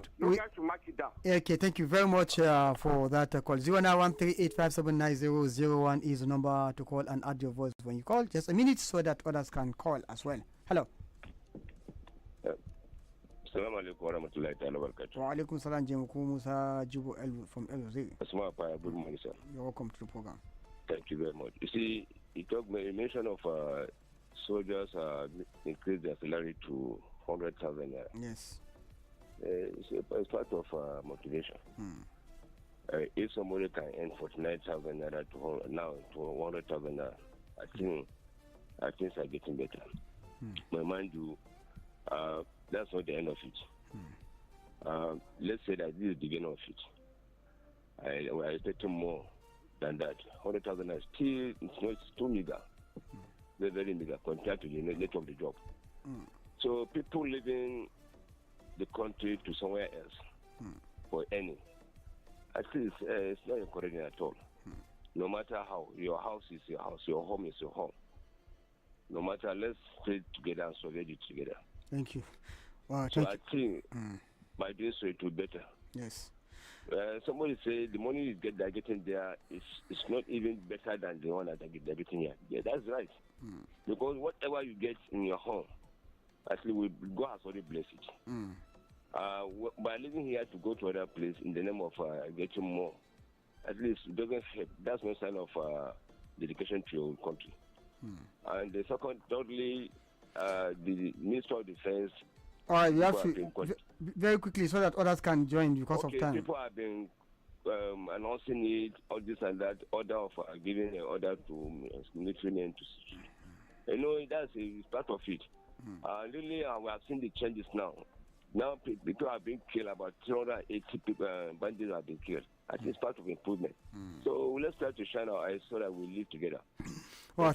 should mark it down. Okay, thank you very much for that call. 091385790001 is the number to call and add your voice when you call. Just a minute so that others can call as well. Hello. Assalamu alaikum warahmatullahi ta'ala barakatuh. Wa alaikum salam, Jemku Musa Jibo from LZ. Asma Paya, good morning, sir. You're welcome to the program. Thank you very much. You see, you mentioned of soldiers increase their salary to 100,000 naira. Yes. It's part of motivation. If somebody can earn 49,000 naira to 100,000 naira, I think things are getting better. But mind you, that's not the end of it. Let's say that this is the beginning of it. We are expecting more than that. 100,000 is still, it's too meager. Very, very meager compared to the nature of the job. So people leaving the country to somewhere else for any, I think it's not encouraging at all. No matter how, your house is your house, your home is your home. No matter, let's stay together and survive it together. Thank you. Wow, so I think by doing so it will be better. Yes. Somebody say the money they're getting there is not even better than the one that they're getting here. Yeah, that's right. Because whatever you get in your home, actually, God has already blessed it. By living here to go to other place in the name of getting more, at least it doesn't help. That's no sign of dedication to your country. And the second, thirdly, the Minister of Defense. All right, you have to very quickly so that others can join because of time. People have been announcing it, all this and that, order of giving an order to military men to. You know, that's part of it. Really, we have seen the changes now. Now people are being killed. About 380 people, bandits have been killed. I think it's part of improvement. So let's try to shine our eyes so that we live together. Well,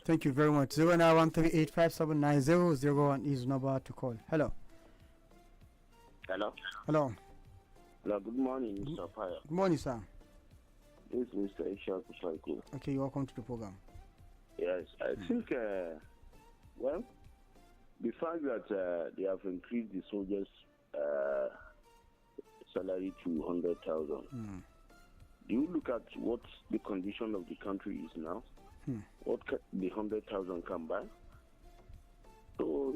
thank you very much. 091385790001 is the number to call. Hello. Hello. Hello. Hello. Good morning, Mr. Fire. Good morning, sir. This is Mr. Isha Kusaiko. Okay, you're welcome to the program. Yes, I think, well, the fact that they have increased the soldiers' salary to 100,000. Do you look at what the condition of the country is now? What the 100,000 come by? So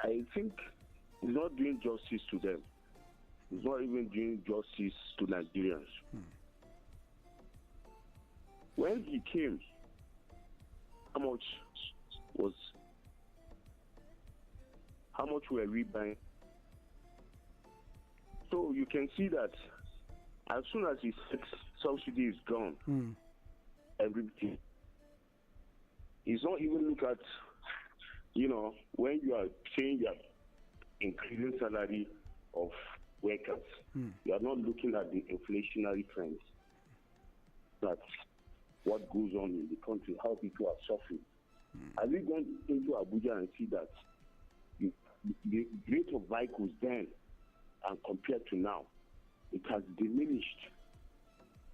I think it's not doing justice to them. It's not even doing justice to Nigerians. When he came, how much were we buying? So you can see that as soon as his subsidy is gone, everything. He's not even look at, when you are saying you are increasing salary of workers, you are not looking at the inflationary trends. That's what goes on in the country, how people are suffering. Have you gone into Abuja and see that the rate of vehicles then and compared to now, it has diminished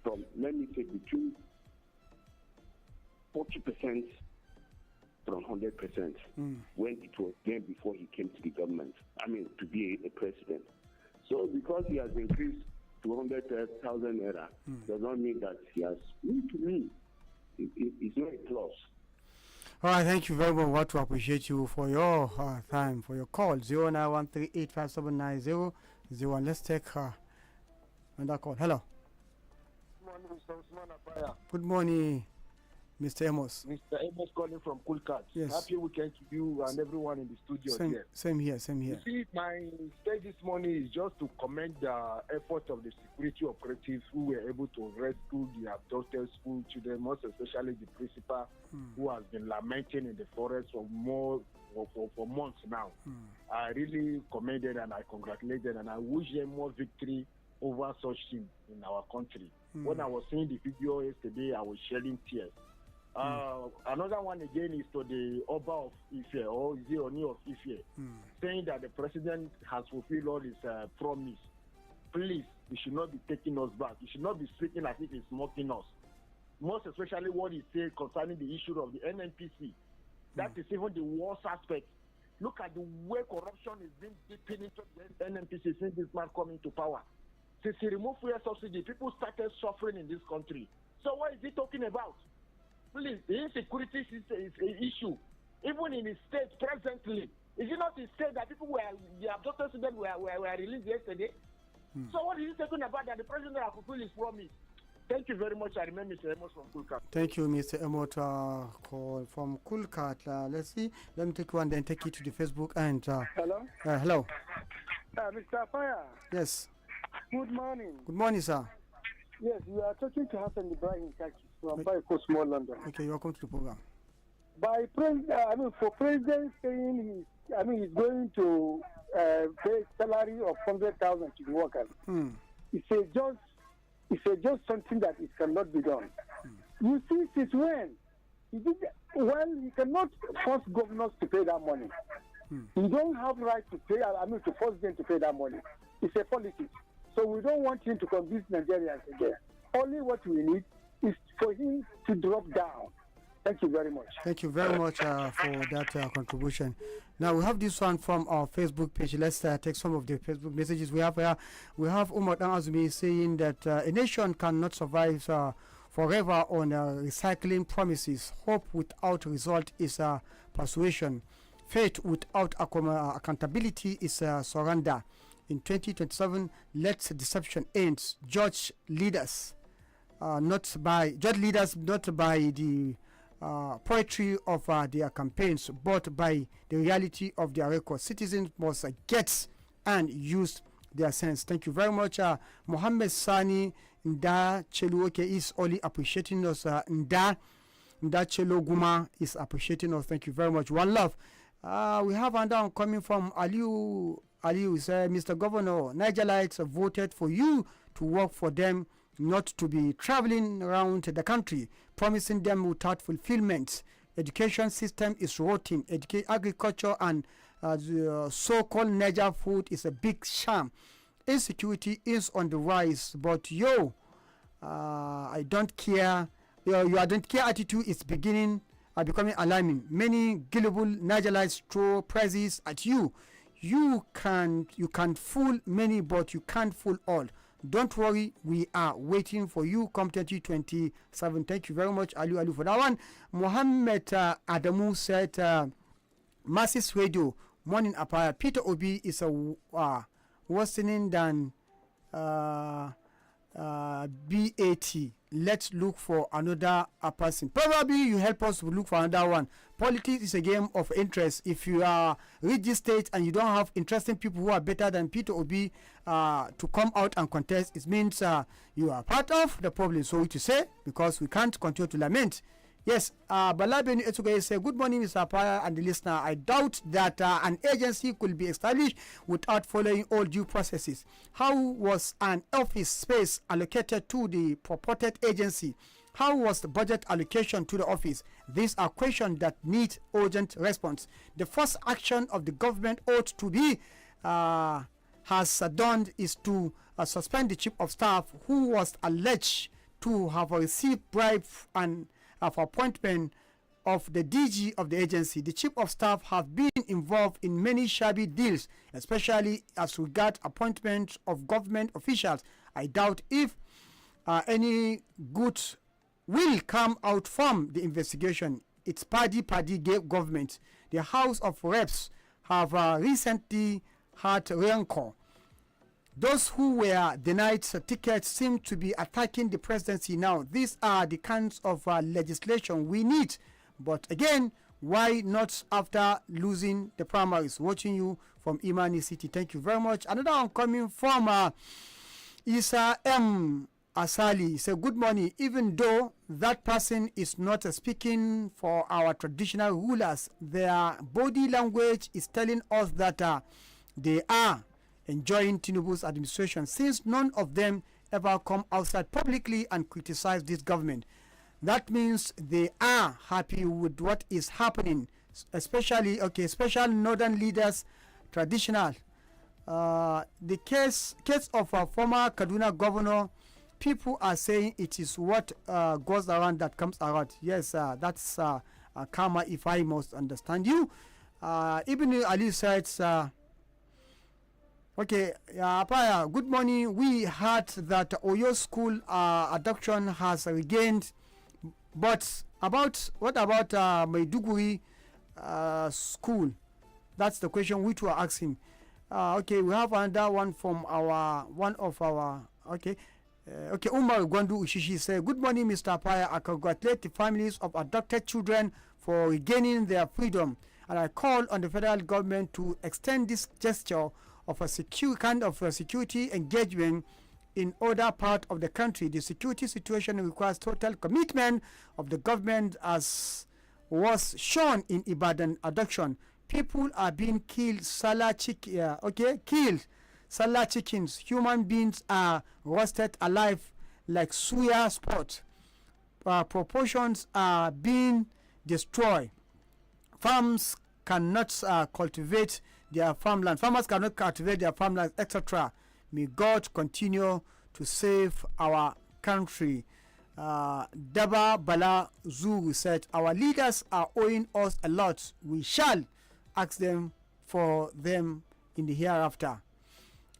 from, let me say, between 40% from 100% when it was then before he came to the government, to be a president. So because he has increased to 100,000 naira, does not mean that he has, to me, it's not a plus. All right, thank you very much. Want to appreciate you for your time, for your call. 0913857900. Let's take another call. Hello. Good morning, Mr. Usman Abaya. Good morning, Mr. Amos. Mr. Amos calling from Cool Cat. Yes. Happy weekend to you and everyone in the studio here. Same here, same here. You see, my stage this morning is just to commend the effort of the security operatives who were able to rescue the abducted school children, most especially the principal who has been lamenting in the forest for months now. I really commended and I congratulated and I wish them more victory over such things in our country. When I was seeing the video yesterday, I was shedding tears. Another one again is to the Oba of Ife, or is it Oni of Ife, saying that the president has fulfilled all his promise. Please, he should not be taking us back. He should not be speaking as if he's mocking us. Most especially what he said concerning the issue of the NNPC. That is even the worst aspect. Look at the way corruption is being deepened into the NNPC since this man coming to power. Since he removed fuel subsidy, people started suffering in this country. So what is he talking about? Please, the insecurity is an issue. Even in his state presently. Is it not his state that people the abducted students were released yesterday? So what is he talking about that the president has fulfilled his promise? Thank you very much. I remember Mr. Amos from Kulkat. Thank you, Mr. Amos, call from Kulkat. Let's see. Let me take one, then take it to the Facebook. And hello? Hello. Mr. Fire. Yes. Good morning. Good morning, sir. Yes, we are talking to Hassan Ibrahim Kaki from Baiko, Small London. Okay, welcome to the program. For President saying he's going to pay salary of 100,000 to the workers. It's just something that it cannot be done. You see, since when? He cannot force governors to pay that money. You don't have right to pay. To force them to pay that money. It's a politics. So we don't want him to convince Nigerians again. Only what we need is for him to drop down. Thank you very much. Thank you very much for that contribution. Now we have this one from our Facebook page. Let's take some of the Facebook messages we have here. We have Umar Azumi saying that a nation cannot survive forever on recycling promises. Hope without result is persuasion. Faith without accountability is surrender. In 2027, let deception end. Judge leaders not by the poetry of their campaigns, but by the reality of their record. Citizens must get and use their sense. Thank you very much. Mohammed Sani Nda Cheluoke is only appreciating us. Nda Chelo Guma is appreciating us. Thank you very much. One love. We have another one coming from Aliu. Aliu said, Mr. Governor, Nigerians voted for you to work for them, not to be traveling around the country, promising them without fulfillment. Education system is rotten. Agriculture and the so-called Niger food is a big sham. Insecurity is on the rise, but I don't care. Your I don't care attitude is becoming alarming. Many gullible Nigerians throw praises at you. You can fool many, but you can't fool all. Don't worry, we are waiting for you come 2027. Thank you very much, Ali, for that one. Mohammed Adamu said, Masses Radio, morning apart. Peter Obi is worsening than BAT. Let's look for another person. Probably you help us look for another one. Politics is a game of interest. If you read this state and you don't have interesting people who are better than Peter Obi to come out and contest, it means you are part of the problem. So to say, because we can't continue to lament. Yes, Balabeni Etugaye said, good morning, Mr. Apaya and the listener. I doubt that an agency could be established without following all due processes. How was an office space allocated to the purported agency? How was the budget allocation to the office? These are questions that need urgent response. The first action of the government ought to be, has done, is to suspend the chief of staff who was alleged to have received bribe and of appointment of the DG of the agency. The chief of staff have been involved in many shabby deals, especially as regards appointment of government officials. I doubt if any good will come out from the investigation. its party government. The House of Reps have recently had rancor. Those who were denied tickets seem to be attacking the presidency now. These are the kinds of legislation we need. But again, why not after losing the primaries? Watching you from Imani City. Thank you very much. Another one coming from Isa M. Asali. Say good morning. Even though that person is not speaking for our traditional rulers, their body language is telling us that they are enjoying Tinubu's administration, since none of them ever come outside publicly and criticize this government. That means they are happy with what is happening, especially special northern leaders, traditional. The case of a former Kaduna governor, people are saying it is what goes around that comes around. Yes, that's karma, if I must understand you. Ibn Ali said, Apaya, good morning. We heard that Oyo school adoption has regained, but what about Maiduguri school? That's the question which we are asking. We have another one from Umar Gwandu Ushishi say, good morning, Mr. Apaya. I congratulate the families of adopted children for regaining their freedom, and I call on the federal government to extend this gesture of a security engagement in other part of the country. The security situation requires total commitment of the government, as was shown in Ibadan abduction. People are being killed, killed Salah chickens. Human beings are roasted alive like suya sport. Proportions are being destroyed. Farms cannot cultivate their farmland. Farmers cannot cultivate their farmland, etc. May God continue to save our country. Daba Bala Zuru said, our leaders are owing us a lot. We shall ask them for them in the hereafter.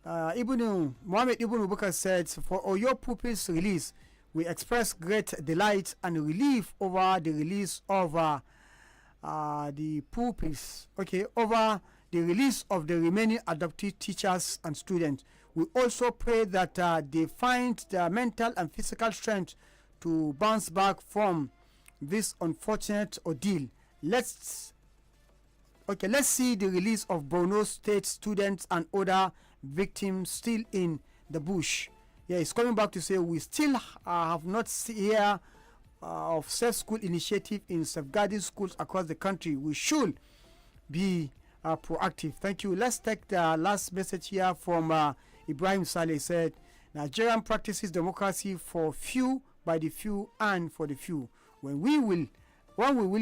Mohammed Ibn Ubukar said, for Oyo pupils release, we express great delight and relief over the release of the pupils. Over the release of the remaining adopted teachers and students. We also pray that they find the mental and physical strength to bounce back from this unfortunate ordeal. Let's see the release of Borno State students and other victims still in the bush. Yeah, it's coming back to say we still have not heard of safe school initiative in safeguarding schools across the country. We should be proactive. Thank you. Let's take the last message here from Ibrahim Saleh. Said, Nigerian practices democracy for few, by the few, and for the few. When we will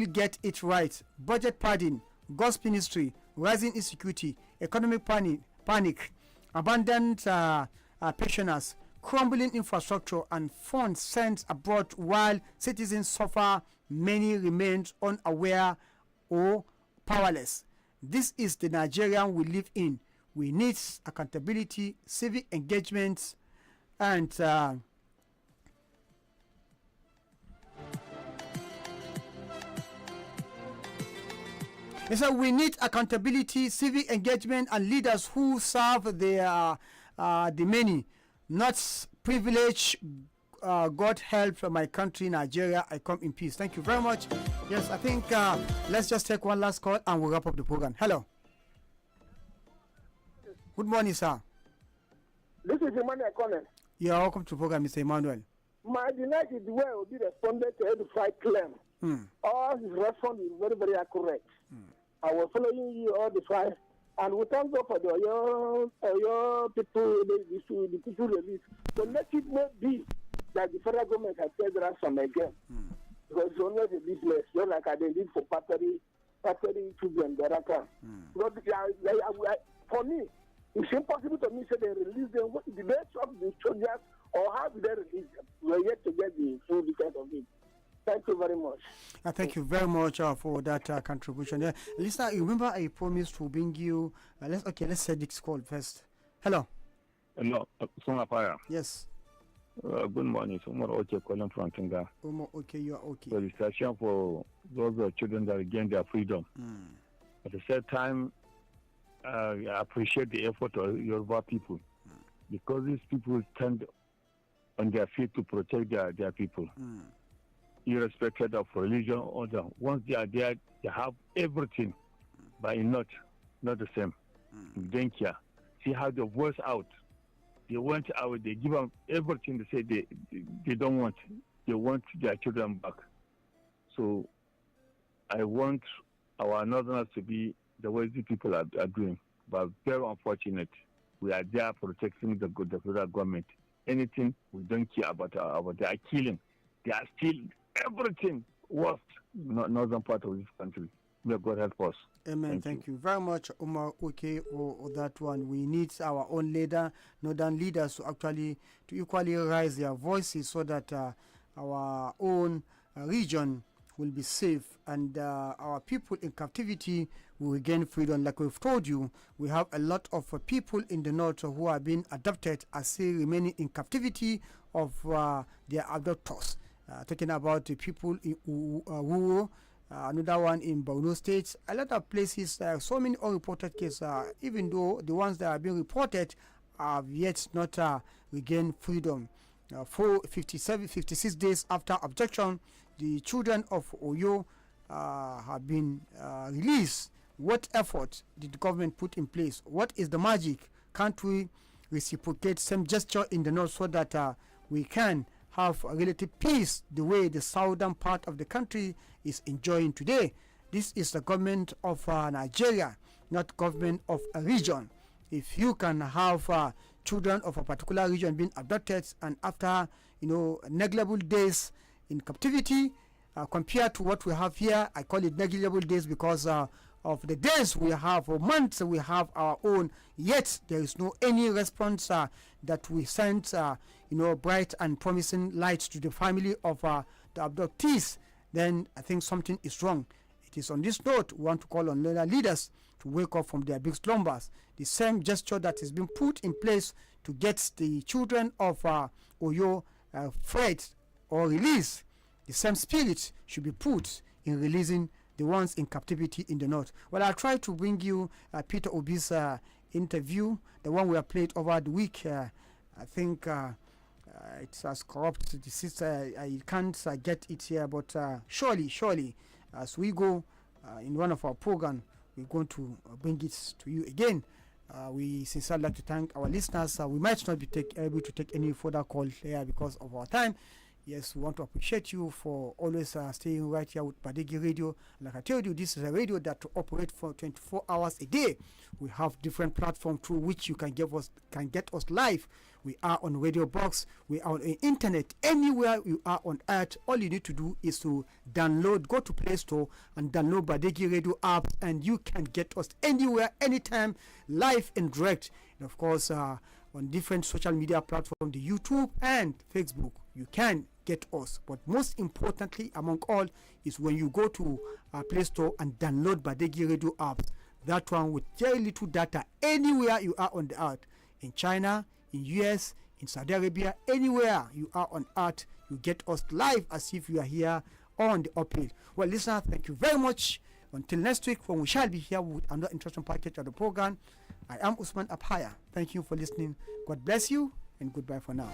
get it right, budget padding, God's ministry, rising insecurity, economic panic, abundant pensioners, crumbling infrastructure, and funds sent abroad while citizens suffer, many remain unaware or powerless. This is the Nigerian we live in. We need accountability, civic engagement, and we need accountability, civic engagement, and leaders who serve the many, not privilege. God help my country, Nigeria. I come in peace. Thank you very much. Yes, I think let's just take one last call and we'll wrap up the program. Hello. Good morning, sir. This is Emmanuel Collins. Yeah, welcome to the program, Mr. Emmanuel. My delight is the way Obi responded to Edify claim. All his response is very, very accurate. I was following you all the time, and we thank God for your people, the people release. So let it not be that the federal government has said ransom again. Because it's always a business, just like I did for paternity children, the other time. For me, it's impossible to me say they release them. What did they stop the soldiers, or how did they release them? We're yet to get the full details of it. Thank you very much. Thank you very much for that contribution. Lisa, remember I promised to bring you. Let's say this call first. Hello. Hello, Apaya. Yes. Good morning. Umar Oche calling from Kinga. Umar, okay, you are okay. So the session for those children that regain their freedom. At the same time, I appreciate the effort of Yoruba people because these people stand on their feet to protect their people, irrespective of religion or the. Once they are there, they have everything, but not the same. They don't care. See how they voice out. They went out, they give them everything. They say they don't want. They want their children back. So I want our northerners to be the way the people are doing. But very unfortunate. We are there protecting the federal government. Anything we don't care about they are killing. They are still everything worst northern part of this country. May God help us. Amen. Thank you very much, Umar. Okay, or that one. We need our own leader, northern leaders, to equally raise their voices so that our own region will be safe and our people in captivity will regain freedom. Like we've told you, we have a lot of people in the north who are being adopted as they remaining in captivity of their abductors. Talking about the people in Wuro, another one in Borno State, a lot of places, so many unreported cases, even though the ones that are being reported have yet not regained freedom. 56 days after abduction, the children of Oyo have been released. What effort did the government put in place? What is the magic? Can't we reciprocate same gesture in the north so that we can have a relative peace the way the southern part of the country is enjoying today? This is the government of Nigeria, not government of a region. If you can have children of a particular region being abducted and after negligible days in captivity, compared to what we have here, I call it negligible days because of the days we have or months we have our own, yet there is no any response that we send bright and promising lights to the family of the abductees, then I think something is wrong. It is on this note we want to call on leaders to wake up from their big slumbers. The same gesture that has been put in place to get the children of Oyo freed or released, the same spirit should be put in releasing the ones in captivity in the north. Well, I'll try to bring you Peter Obi's interview, the one we have played over the week. I think it's as corrupt. The sister, I can't get it here, but surely, as we go in one of our programs, we're going to bring it to you again. We sincerely like to thank our listeners. We might not be able to take any further call here because of our time. Yes, we want to appreciate you for always staying right here with Badegi Radio. Like I told you, this is a radio that operates for 24 hours a day. We have different platforms through which you can get us live. We are on Radio Box. We are on the internet. Anywhere you are on earth, all you need to do is to download, go to Play Store and download Badegi Radio app, and you can get us anywhere, anytime, live and direct. And of course, on different social media platforms, the YouTube and Facebook, you can get us. But most importantly among all is when you go to Play Store and download Badegi Radio apps. That one with very little data, anywhere you are on the earth, in China, in US, in Saudi Arabia, anywhere you are on earth, you get us live as if you are here on the uphill. Well, listener, thank you very much. Until next week when we shall be here with another interesting package of the program, I am Usman Apaya. Thank you for listening. God bless you and goodbye for now.